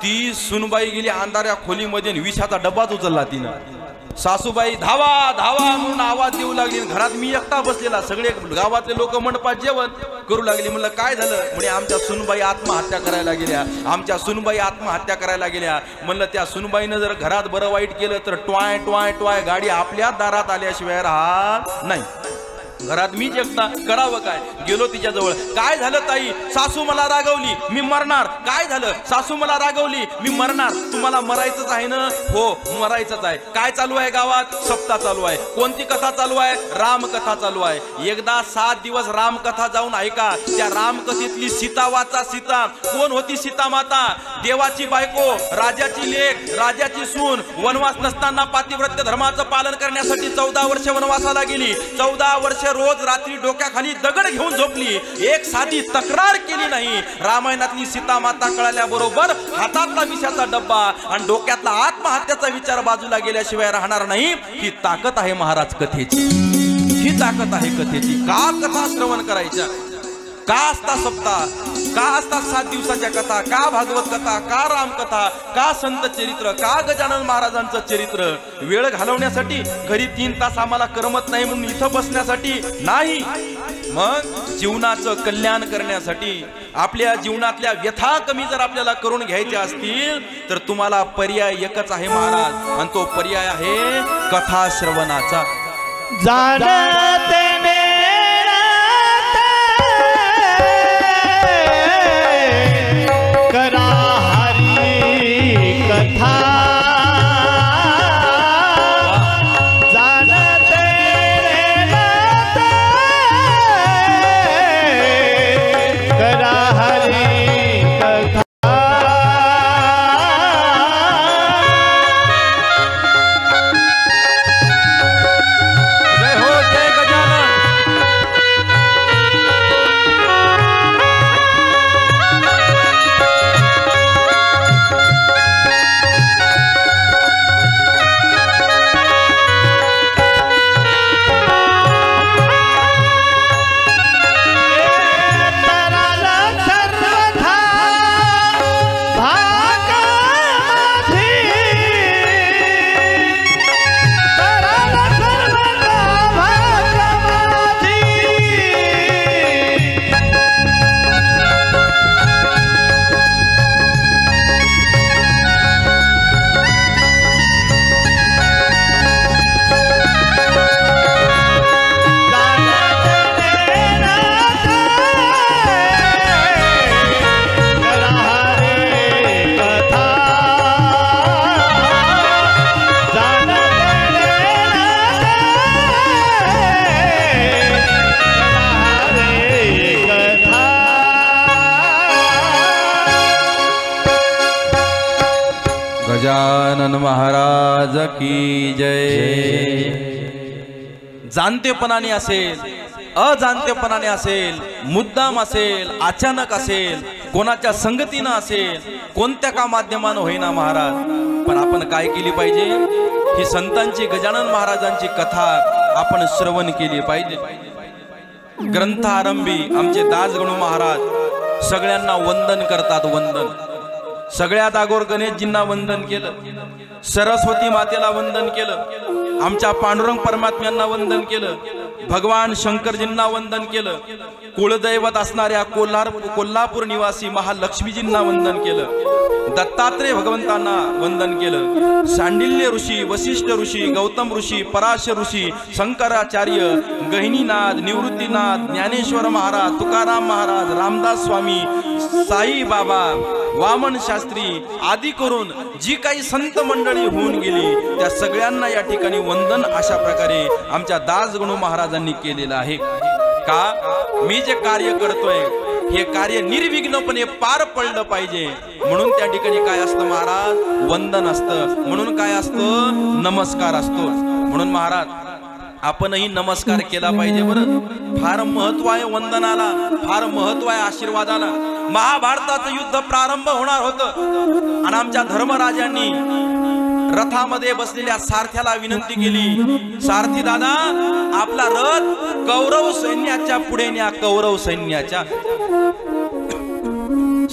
ती सुनबाई गेली अंधाऱ्या खोलीमध्ये, विषाचा डब्बाच उचलला तिनं. सासूबाई धावा धावा म्हणून आवाज देऊ लागली. घरात मी एकटा बसलेला, सगळे गावातले लोक मंडपात जेवण करू लागली. म्हणलं काय झालं? म्हणे आमच्या सुनबाई आत्महत्या करायला गेल्या, आमच्या सुनबाई आत्महत्या करायला गेल्या. म्हणलं त्या सुनबाईनं जर घरात बरं वाईट केलं तर ट्वाय ट्वाय ट्वाय गाडी आपल्या दारात आल्याशिवाय राहत नाही. घरात मी एकटा, करावं काय? गेलो तिच्या जवळ. काय झालं ताई? सासू मला रागवली, मी मरणार. काय झालं? सासू मला रागवली, मी मरणार. तुम्हाला मरायचंच आहे ना? हो मरायचंच आहे. काय चालू आहे गावात? सप्ताह चालू आहे. कोणती कथा चालू आहे? रामकथा चालू आहे. एकदा 7 दिवस रामकथा जाऊन ऐका. त्या रामकथेतली सीता वाचा. सीता कोण होती? सीता माता, देवाची बायको, राजाची लेक, राजाची सून. वनवास नसताना पातिव्रत्य धर्माचं पालन करण्यासाठी 14 वर्ष वनवासाला गेली. 14 वर्ष रोज रात्री डोक्याखाली दगड घेऊन झोपली, एक साधी तक्रार केली नाही. रामायणातली सीता माता कळाल्या बरोबर हातातला विषाचा डब्बा आणि डोक्यातला आत्महत्याचा विचार बाजूला गेल्याशिवाय राहणार नाही. ही ताकद आहे महाराज कथेची, ही ताकद आहे कथेची. का कथा श्रवण करायच्या? का असता सप्ताह? का असतात 7 दिवसाच्या कथा? का भागवत कथा? का रामकथा? का संत चरित्र? का गजानन महाराजांचं चरित्र? वेळ घालवण्यासाठी? घरी 3 तास आम्हाला करमत नाही म्हणून इथं बसण्यासाठी नाही, मग जीवनाचं कल्याण करण्यासाठी. आपल्या जीवनातल्या व्यथा कमी जर आपल्याला करून घ्यायच्या असतील तर तुम्हाला पर्याय एकच आहे महाराज, आणि तो पर्याय आहे कथा श्रवणाचा. गजानन महाराज की जय. जाणतेपणाने असेल, अजाणतेपणाने असेल, मुद्दाम असेल, अचानक असेल, कोणाच्या संगतीनं असेल, कोणत्या का माध्यमानं होईना महाराज, पण आपण काय केली पाहिजे? ही संतांची, गजानन महाराजांची कथा आपण श्रवण केली पाहिजे. ग्रंथारंभी आमचे दासगणू महाराज सगळ्यांना वंदन करतात. वंदन सगळ्यात अगोदर गणेशजींना वंदन केलं, सरस्वती मातेला वंदन केलं, आमच्या पांडुरंग परमात्म्यांना वंदन केलं, भगवान शंकरजींना वंदन केलं, कुलदैवत असणाऱ्या कोल्हापूर निवासी महालक्ष्मीजींना वंदन केलं, दत्तात्रय भगवंतांना वंदन केलं, सांडिल्य ऋषी, वशिष्ठ ऋषी, गौतम ऋषी, पराशर ऋषी, शंकराचार्य, गहिनीनाथ, निवृत्तीनाथ, ज्ञानेश्वर महाराज, तुकाराम महाराज, रामदास स्वामी, साई बाबा, वामन शास्त्री आदी करून जी काही संत मंडळी होऊन गेली त्या सगळ्यांना या ठिकाणी वंदन अशा प्रकारे आमच्या दासगणू महाराजांनी केलेलं आहे। का मी जे कार्य करतोय हे कार्य निर्विघ्नपणे पार पडलं पाहिजे म्हणून त्या ठिकाणी काय असतं महाराज, वंदन असतं, म्हणून काय असतं, नमस्कार असतो। म्हणून महाराज आपणही नमस्कार केला पाहिजे बरं। फार महत्व आहे वंदनाला, फार महत्व आहे आशीर्वादाला। महाभारताचं युद्ध प्रारंभ होणार होतं आणि आमच्या धर्मराजांनी रथामध्ये बसलेल्या सारथ्याला विनंती केली, सारथी दादा आपला रथ कौरव सैन्याच्या पुढे न्या, कौरव सैन्याच्या।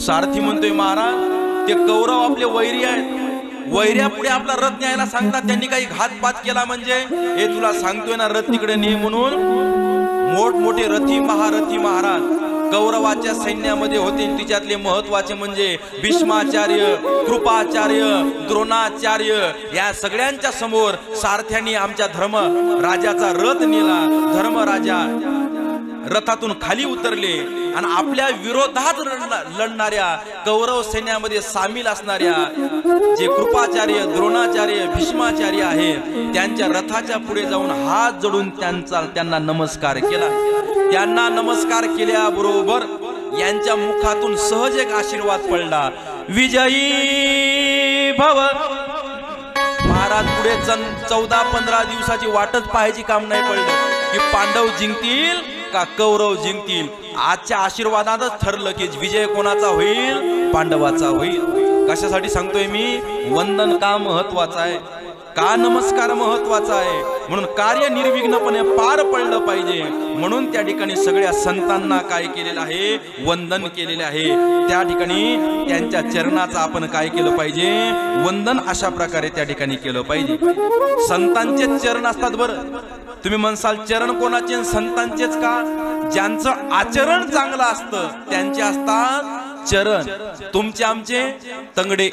सारथी म्हणतोय महाराज ते कौरव आपले वैरी आहेत, वैर्या पुढे आपला रथ न्यायला सांगतात, त्यांनी काही घातपात केला म्हणजे हे तुला सांगतोय ना रथ तिकडे ने म्हणून। मोठमोठे रथी महारथी महाराज कौरवाच्या सैन्यामध्ये होते, तिच्यातले महत्वाचे म्हणजे भीष्माचार्य, कृपाचार्य, द्रोणाचार्य या सगळ्यांच्या समोर सारथ्यांनी आमच्या धर्मराजाचा रथ नेला। धर्मराजा रथातून खाली उतरले आणि आपल्या विरोधात लढणाऱ्या कौरव सैन्यामध्ये सामील असणाऱ्या जे कृपाचार्य, द्रोणाचार्य, भीष्माचार्य आहेत त्यांच्या रथाच्या पुढे जाऊन हात जोडून त्यांना नमस्कार केला। त्यांना नमस्कार केल्याबरोबर यांच्या मुखातून सहज एक आशीर्वाद पडला, विजयी भव। महाराज पुढे 14-15 दिवसाची वाटच पाहायची काम नाही पडलं की पांडव जिंकतील का कौरव जिंकतील। आजच्या आशीर्वादातच ठरलं की विजय कोणाचा होईल, पांडवाचा होईल। कशासाठी सांगतोय मी, वंदन का महत्वाचं आहे, का नमस्कार महत्वाचा आहे, म्हणून कार्य निर्विघ्नपणे पार पडलं पाहिजे म्हणून त्या ठिकाणी सगळ्या संतांना काय केलेलं आहे, वंदन केलेले आहे। त्या ठिकाणी त्यांच्या चरणाचं आपण काय केलं पाहिजे, वंदन अशा प्रकारे त्या ठिकाणी केलं पाहिजे। संतांचे चरण असतात बरं, तुम्ही म्हणसाल चरण कोणाचे, संतांचेच का, ज्यांचं आचरण चांगलं असतं त्यांचे असतात चरण। तुमचे आमचे तंगडे,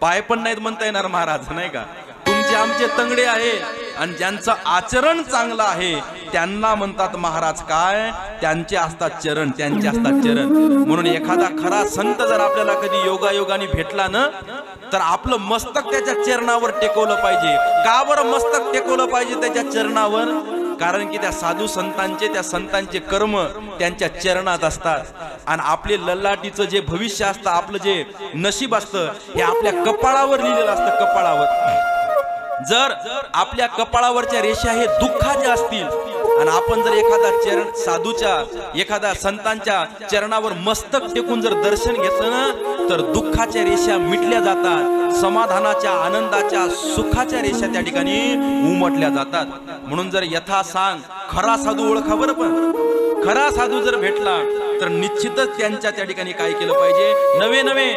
पाय पण नाहीत म्हणता येणार महाराज नाही का, तुमचे आमचे तंगडे आहे आणि ज्यांचं आचरण चांगलं आहे त्यांना म्हणतात महाराज काय, त्यांचे असतात चरण, त्यांचे असतात चरण। म्हणून एखादा खरा संत जर आपल्याला कधी योगायोगाने भेटला ना तर आपलं मस्तक त्याच्या चरणावर टेकवलं पाहिजे। का बरं मस्तक टेकवलं पाहिजे त्याच्या चरणावर, कारण की त्या साधू संतांचे, त्या संतांचे कर्म त्यांच्या चरणात असतात आणि आपले ललाटीचं जे भविष्य असतं, आपलं जे नशीब असतं हे आपल्या कपाळावर लिहिलेलं असतं। कपाळावर जर आपल्या कपाळावरच्या रेषा हे दुःखाच्या असतील आणि आपण जर एखादा चरण साधूच्या, एखाद्या संतांच्या चरणावर मस्तक टेकून जर दर्शन घेतलं ना तर दुःखाच्या रेषा मिटल्या जातात, समाधानाच्या, आनंदाच्या, सुखाच्या रेषा त्या ठिकाणी उमटल्या जातात। म्हणून जर यथा सांग खरा साधू ओळखा बरं, पण खरा साधू जर भेटला तर निश्चितच त्यांच्या त्या ठिकाणी काय केलं पाहिजे, नवे नवे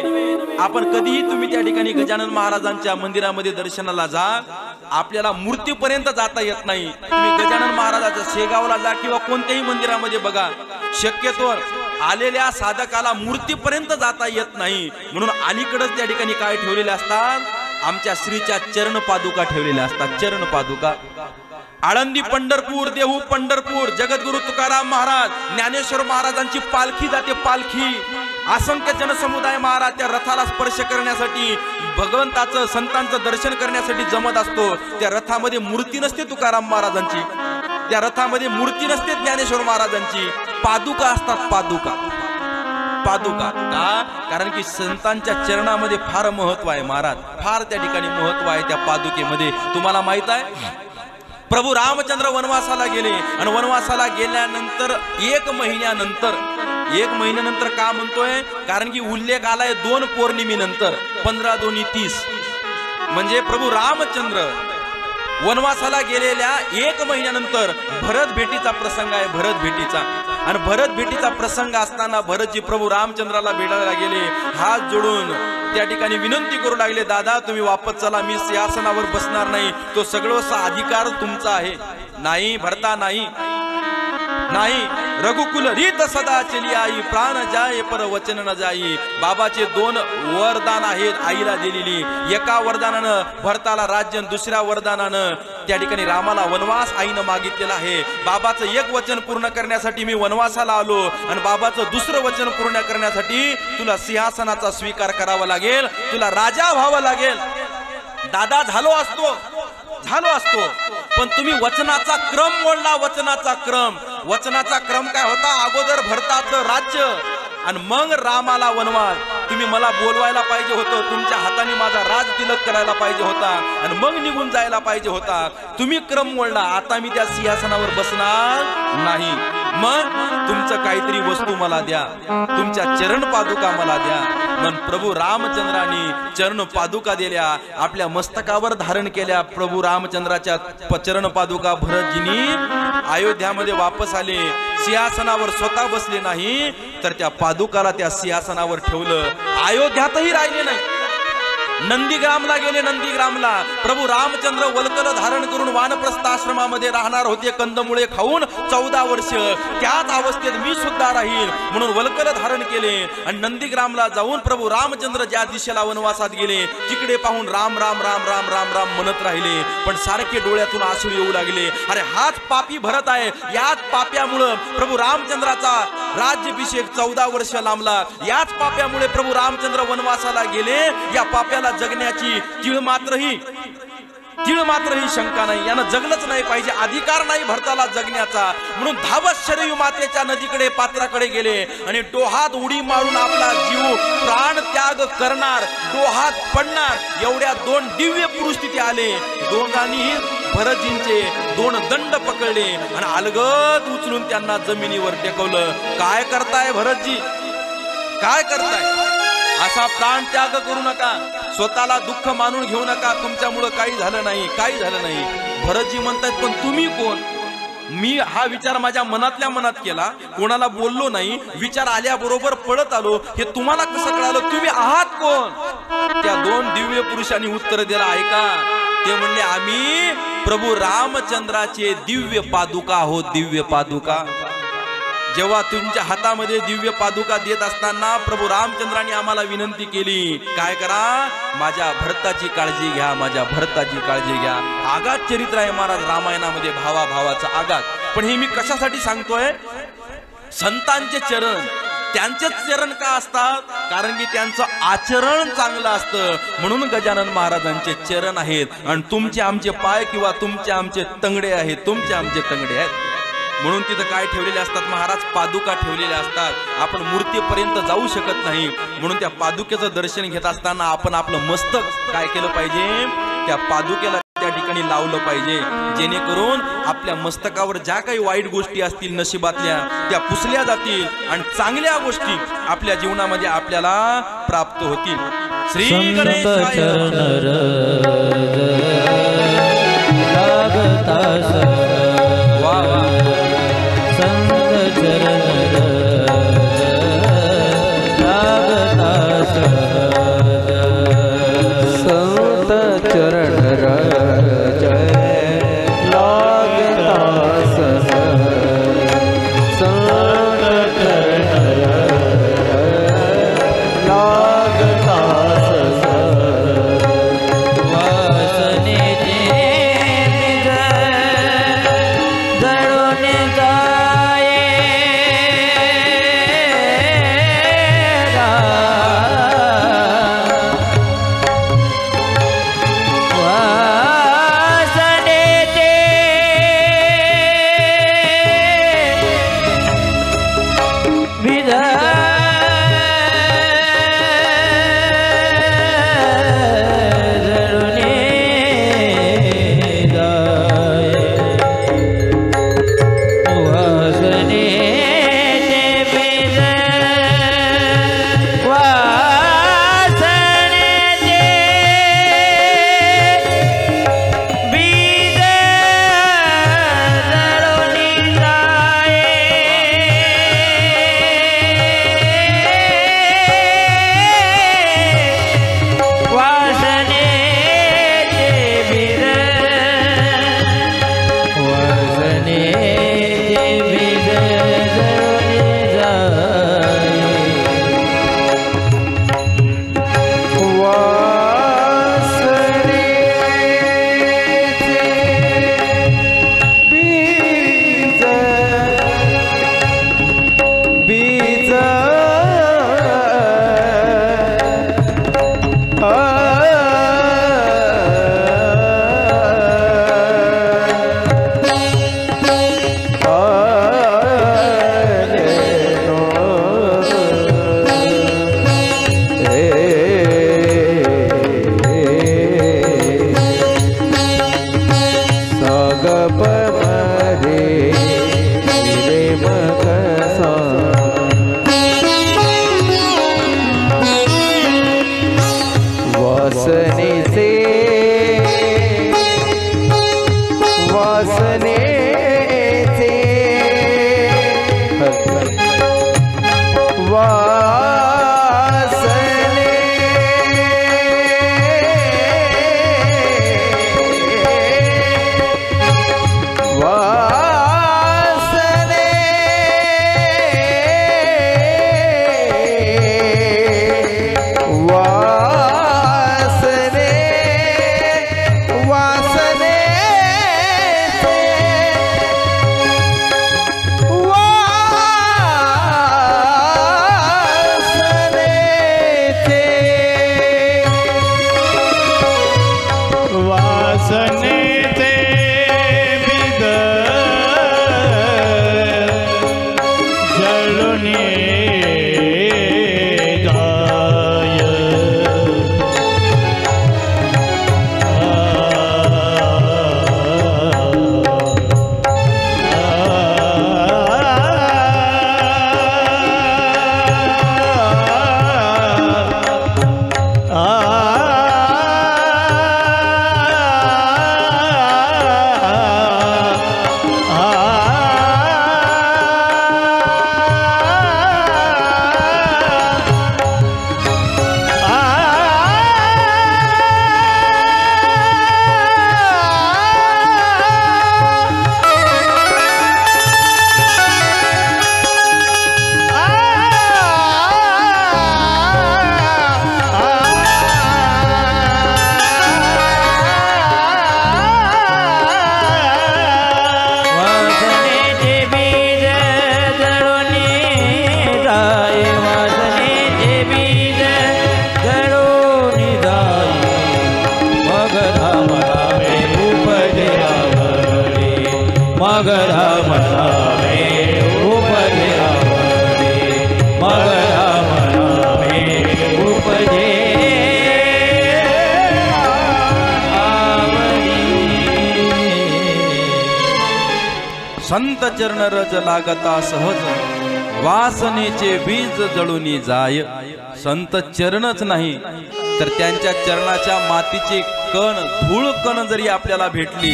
आपण कधीही तुम्ही त्या ठिकाणी गजानन महाराजांच्या मंदिरामध्ये दर्शनाला जा, आपल्याला मूर्तीपर्यंत जाता येत नाही। तुम्ही गजानन महाराजाच्या शेगावला जा किंवा कोणत्याही मंदिरामध्ये बघा, शक्यतो आलेल्या साधकाला मूर्तीपर्यंत जाता येत नाही, म्हणून अलीकडेच त्या ठिकाणी काय ठेवलेले असतात, आमच्या श्रीच्या चरण पादुका ठेवलेल्या असतात, चरण पादुका। आळंदी पंढरपूर, देहू पंढरपूर, जगद्गुरु तुकाराम महाराज, ज्ञानेश्वर महाराजांची पालखी जाते, पालखी। असंख्य जनसमुदाय महाराज त्या रथाला स्पर्श करण्यासाठी, भगवंताचं, संतांचं दर्शन करण्यासाठी जमत असतो। त्या रथामध्ये मूर्ती नसते तुकाराम महाराजांची, त्या रथामध्ये मूर्ती नसते ज्ञानेश्वर महाराजांची, पादुका असतात, पादुका। पादुका का, कारण की संतांच्या चरणामध्ये फार महत्व आहे महाराज, फार त्या ठिकाणी महत्व आहे त्या पादुकेमध्ये। तुम्हाला माहित आहे प्रभू रामचंद्र वनवासाला गेले आणि वनवासाला गेल्यानंतर 1 महिन्यानंतर का म्हणतोय, कारण की उल्लेख आलाय 2 पौर्णिमेनंतर, 15/2/30 म्हणजे प्रभू रामचंद्र वनवासाला गेलेल्या 1 महिन्यानंतर भरत भेटीचा प्रसंग आहे, भरत भेटीचा। आणि भरत भेटीचा प्रसंग असताना भरतजी प्रभू रामचंद्राला भेटायला गेले, हात जोडून त्या ठिकाणी विनंती करू लागले, दादा तुम्ही वापस चला, मी सिंहासनावर बसणार नाही, तो सगळा अधिकार तुमचा आहे। नाही भरता नाही नाही रघुकुल रीत सदा चली आई प्राण जाय पर वचन न जाई. बाबाचे 2 वरदान आहेत आईला दिलेली. एका वरदानानं भरताला राज्य, दुसऱ्या वरदानानं त्या ठिकाणी रामाला वनवास आईनं मागितलेला आहे. बाबाचं एक वचन पूर्ण करण्यासाठी मी वनवासाला आलो आणि बाबाचं दुसरं वचन पूर्ण करण्यासाठी तुला सिंहासनाचा स्वीकार करावा लागेल, तुला राजा व्हावं लागेल. दादा झालो असतो पण तुम्ही वचनाचा क्रम मोडला. वचनाचा क्रम काय होता? अगोदर भरताचं राज्य आणि मग रामाला वनवास. तुम्ही मला बोलवायला पाहिजे होतं, तुमच्या हाताने माझा राज तिलक करायला पाहिजे होता आणि मग निघून जायला पाहिजे होता. तुम्ही क्रम मोडला. आता मी त्या सिंहासनावर बसणार नाही. मग तुमचं काहीतरी वस्तू मला द्या, तुमच्या चरण पादुका मला द्या. मग प्रभू रामचंद्रांनी चरण पादुका दिल्या, आपल्या मस्तकावर धारण केल्या. प्रभू रामचंद्राच्या चरण पादुका भरतजींनी अयोध्यामध्ये वापस आले. सिंहासनावर स्वतः बसले नाही तर त्या पादुकाला त्या सिंहासनावर ठेवलं. अयोध्यातही राहिले नाही, नंदीग्रामला गेले. नंदीग्रामला प्रभू रामचंद्र वल्कल धारण करून वानप्रस्थ आश्रमामध्ये राहणार होते, कंदमुळे खाऊन 14 वर्ष. त्याच अवस्थेत मी सुद्धा राहील म्हणून वल्कल धारण केले आणि नंदीग्रामला जाऊन प्रभू रामचंद्र ज्या दिशेला वनवासात गेले तिकडे पाहून राम राम राम राम राम राम म्हणत राहिले. पण सारखे डोळ्यातून आसू येऊ लागले. अरे हाच पापी भरत आहे, याच पाप्यामुळे प्रभू रामचंद्राचा राज्याभिषेक 14 वर्ष लांबला. याच पाप्यामुळे प्रभू रामचंद्र वनवासाला गेले. या पाप्याला जगण्याची तीळ मात्रही शंका नाही. यानं जगलंच नाही पाहिजे, अधिकार नाही भरताला जगण्याचा. म्हणून धावत शरयू मातेच्या नदीकडे पात्राकडे गेले आणि डोहात उडी मारून आपला जीव प्राण त्याग करणार, डोहात पडणार एवढ्या 2 दिव्य पुरुष तिथे आले. दोघांनीही भरतजींचे 2 दंड पकडले आणि अलगद उचलून त्यांना जमिनीवर टेकवलं. काय करताय भरतजी, काय करताय? असा प्राण त्याग करू नका, स्वतःला दुःख मानून घेऊ नका. तुमच्यामुळं काही झालं नाही. भरतजी म्हणतात पण तुम्ही कोण? मी हा विचार माझ्या मनातल्या मनात केला, कोणाला बोललो नाही. विचार आल्याबरोबर पळत आलो. हे तुम्हाला कसं कळालं? तुम्ही आहात कोण? त्या 2 दिव्य पुरुषांनी उत्तर दिलं, ऐका. ते म्हणले आम्ही प्रभू रामचंद्राचे दिव्य पादुका आहोत. दिव्य पादुका. जेव्हा तुमच्या हातामध्ये दिव्य पादुका देत असताना प्रभू रामचंद्रांनी आम्हाला विनंती केली, काय करा? माझ्या भरताची काळजी घ्या, माझ्या भरताची काळजी घ्या. आगात चरित्र आहे महाराज रामायणामध्ये, भावाचं आगात. पण हे मी कशासाठी सांगतोय? संतांचे चरण, त्यांचेच चरण का असतात? कारण की त्यांचं आचरण चांगलं असतं. म्हणून गजानन महाराजांचे चरण आहेत आणि तुमचे आमचे पाय किंवा तुमचे आमचे तंगडे आहेत, तुमचे आमचे तंगडे आहेत. म्हणून तिथं काय ठेवलेले असतात महाराज? पादुका ठेवलेल्या असतात. आपण मूर्तीपर्यंत जाऊ शकत नाही. म्हणून त्या पादुकेचं दर्शन घेत असताना आपण आपलं मस्तक काय केलं पाहिजे? त्या पादुकेला त्या ठिकाणी लावलं पाहिजे, जेणेकरून आपल्या मस्तकावर ज्या काही वाईट गोष्टी असतील नशिबातल्या त्या पुसल्या जातील आणि चांगल्या गोष्टी आपल्या जीवनामध्ये आपल्याला प्राप्त होतील. श्री गणेश वासने वासने वासने वासने वासनेचे बिग जळूनी जाय संत चरण रज लागता सहज वासनेचे बीज जळूनी जाय. संत चरणच नाही तर त्यांच्या चरणाच्या मातीचे कण धूळ कण जरी आपल्याला भेटली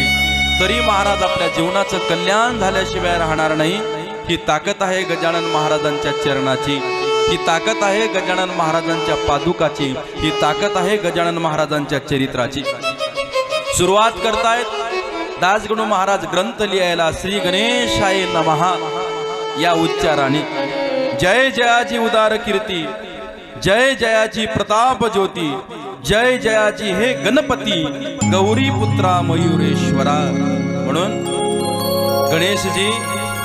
तरी महाराज आपल्या जीवनाचं कल्याण झाल्याशिवाय राहणार नाही. ही ताकद आहे गजानन महाराजांच्या चरणाची, ही ताकद आहे गजानन महाराजांच्या पादुकाची, ही ताकद आहे गजानन महाराजांच्या चरित्राची. सुरुवात करतायत दासगणू महाराज ग्रंथ लिहायला श्री गणेशाय नमः या उच्चाराने. जय जयाची उदार कीर्ती, जय जयाची प्रताप ज्योती, जय जयाची हे गणपती गौरी पुत्रा मयुरेश्वरा. म्हणून गणेशजी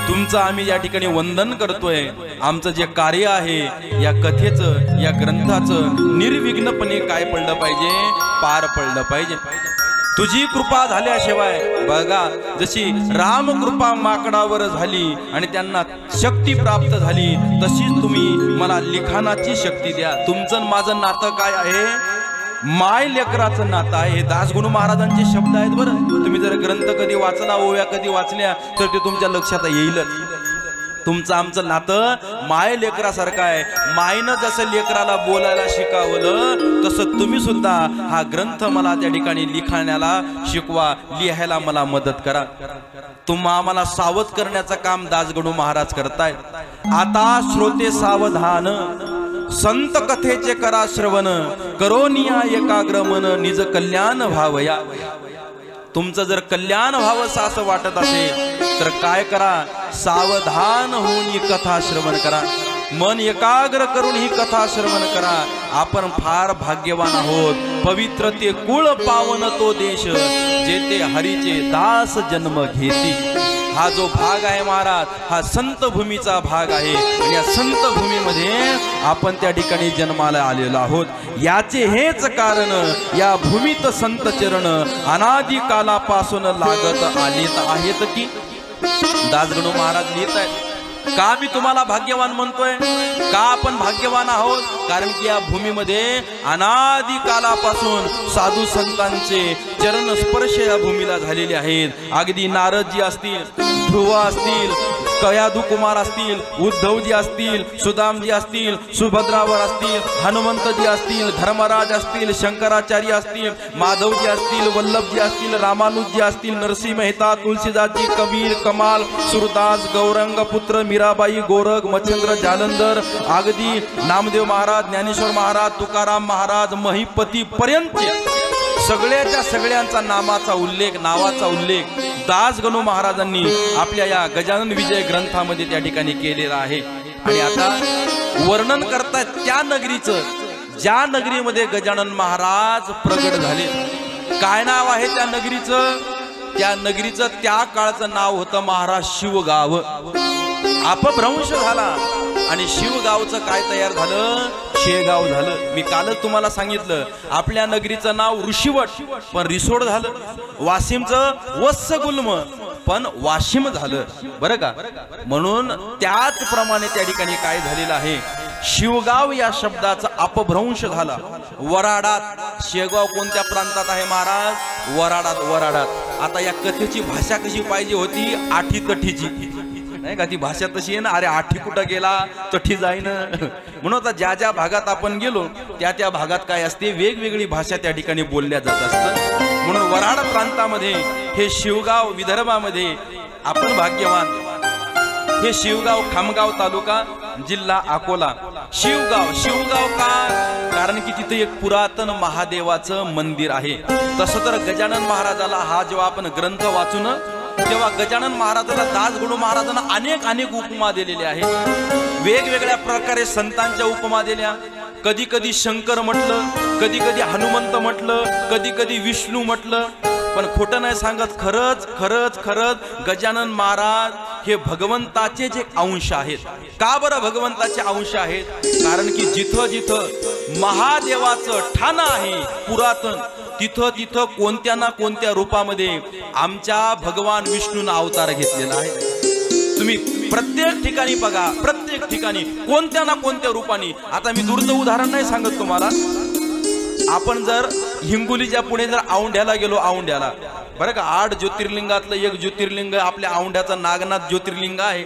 तुमचं आम्ही या ठिकाणी वंदन करतोय. आमचं जे कार्य आहे या कथेचं या ग्रंथाचं निर्विघ्नपणे काय पडलं पाहिजे, पार पडलं पाहिजे. तुझी कृपा झाल्याशिवाय बघा जशी राम कृपा माकडावर झाली आणि त्यांना शक्ती प्राप्त झाली तशीच तुम्ही मला लिखाणाची शक्ती द्या. तुमचं माझं नातं काय आहे, माय लेकराचं नातं आहे. हे दासगणू महाराजांचे शब्द आहेत बरं. तुम्ही जर ग्रंथ कधी वाचला, ओव्या कधी वाचल्या तर ते तुमच्या लक्षात येईलच. तुमचं आमचं नातं माय लेकरासारखं आहे. मायनं जसं लेकराला बोलायला शिकावलं तसं तुम्ही सुद्धा हा ग्रंथ मला त्या ठिकाणी लिखाण्याला शिकवा, लिहायला मला मदत करा. तुम्हा आम्हाला सावध करण्याचं काम दासगणू महाराज करतायत. आता श्रोते सावधान, संत कथेचे करा श्रवण, करोनिया एकाग्र मन निज कल्याण व्हावया. तुमचं जर कल्याण व्हावं असं वाटत असेल तर काय करा, सावधान होऊन ही कथा श्रवण करा, मन एकाग्र करून ही कथा श्रवण करा. आपण फार भाग्यवान आहोत. पवित्र ते कुळ पावन तो देश, जेथे हरीचे दास जन्म घेती. हा जो भाग आहे महाराज हा संत भूमीचा भाग आहे आणि या संत भूमीमध्ये आपण त्या ठिकाणी जन्माला आलेलो आहोत. याचे हेच कारण या भूमीत संत चरण अनादी कालापासून लागत आलेत आहेत की. दासगणू महाराज लिहित आहेत का मी तुम्हाला भाग्यवान म्हणतोय, का आपण भाग्यवान आहोत, कारण की या भूमीमध्ये अनादी कालापासून साधू संतांचे चरण स्पर्श या भूमीला झालेले आहेत. अगदी नारदजी असतील, ध्रुव असतील, कयादू कुमार असतील, उद्धवजी असतील, सुदामजी असतील, सुभद्रावर असतील, हनुमंतजी असतील, धर्मराज असतील, शंकराचार्य असतील, माधवजी असतील, वल्लभजी असतील, रामानुजी असतील, नरसिंह मेहता, तुलसीदासजी, कबीर, कमाल, सुरदास, गौरंग पुत्र, मीराबाई, गोरख, मच्छिंद्र, जालंधर, अगदी नामदेव महाराज, ज्ञानेश्वर महाराज, तुकाराम महाराज, महिपती पर्यंत सगळ्याच्या सगळ्यांचा नावाचा उल्लेख दास गणू महाराजांनी आपल्या या गजानन विजय ग्रंथामध्ये त्या ठिकाणी केलेला आहे. आणि आता वर्णन करतात त्या नगरीचं, ज्या नगरीमध्ये गजानन महाराज प्रगट झाले. काय नाव आहे त्या नगरीचं? त्या नगरीचं त्या काळचं नाव होतं महाराज शिवगाव. अपभ्रंश झाला आणि शिवगावचं काय तयार झालं? शेगाव झालं. मी कालच तुम्हाला सांगितलं आपल्या नगरीचं नाव ऋषीवट पण रिसोड झालं, वाशिमचं वत्सगुल्म पण वाशिम झालं, बरं का. म्हणून त्याचप्रमाणे त्या ठिकाणी काय झालेलं आहे, शिवगाव या शब्दाचा अपभ्रंश झाला. वराडात, शेगाव कोणत्या प्रांतात आहे महाराज? वराडात. आता या कथेची भाषा कशी पाहिजे होती? आठी तठीची, नाही का? ती भाषा तशी आहे ना, अरे आठी कुठं गेला तठी जाईन. म्हणून आता ज्या ज्या भागात आपण गेलो त्या त्या भागात काय असते, वेगवेगळी भाषा त्या ठिकाणी बोलल्या जात असतं. म्हणून वराड प्रांतामध्ये हे शिवगाव, विदर्भामध्ये आपण भाग्यवान. हे शिवगाव खामगाव तालुका, जिल्हा अकोला. शिवगाव का? कारण की तिथे एक पुरातन महादेवाचं मंदिर आहे. तसं तर गजानन महाराजाला हा जेव्हा आपण ग्रंथ वाचून तेव्हा गजानन महाराजाला दास गणू महाराजांना अनेक उपमा दिलेल्या आहेत. वेगवेगळ्या प्रकारे संतांच्या उपमा दिल्या. कधी कधी शंकर म्हटलं, कधी कधी हनुमंत म्हटलं, कधी कधी विष्णू म्हटलं. पण खोटं नाही सांगत, खरंच गजानन महाराज हे भगवंताचे जे अंश आहेत. का बरं भगवंताचे अंश आहेत? कारण की जिथं जिथं महादेवाचं ठाणं आहे पुरातन, तिथं कोणत्या ना कोणत्या रूपामध्ये आमच्या भगवान विष्णूने अवतार घेतलेला आहे. तुम्ही प्रत्येक ठिकाणी बघा, प्रत्येक ठिकाणी कोणत्या ना कोणत्या रूपाने. आता मी दूरचं उदाहरण नाही सांगत तुम्हाला. आपण जर हिंगोलीच्या पुढे जर औंढ्याला गेलो, औंढ्याला बरं का, 8 ज्योतिर्लिंगातलं एक ज्योतिर्लिंग आपल्या औंढ्याचं नागनाथ ज्योतिर्लिंग आहे.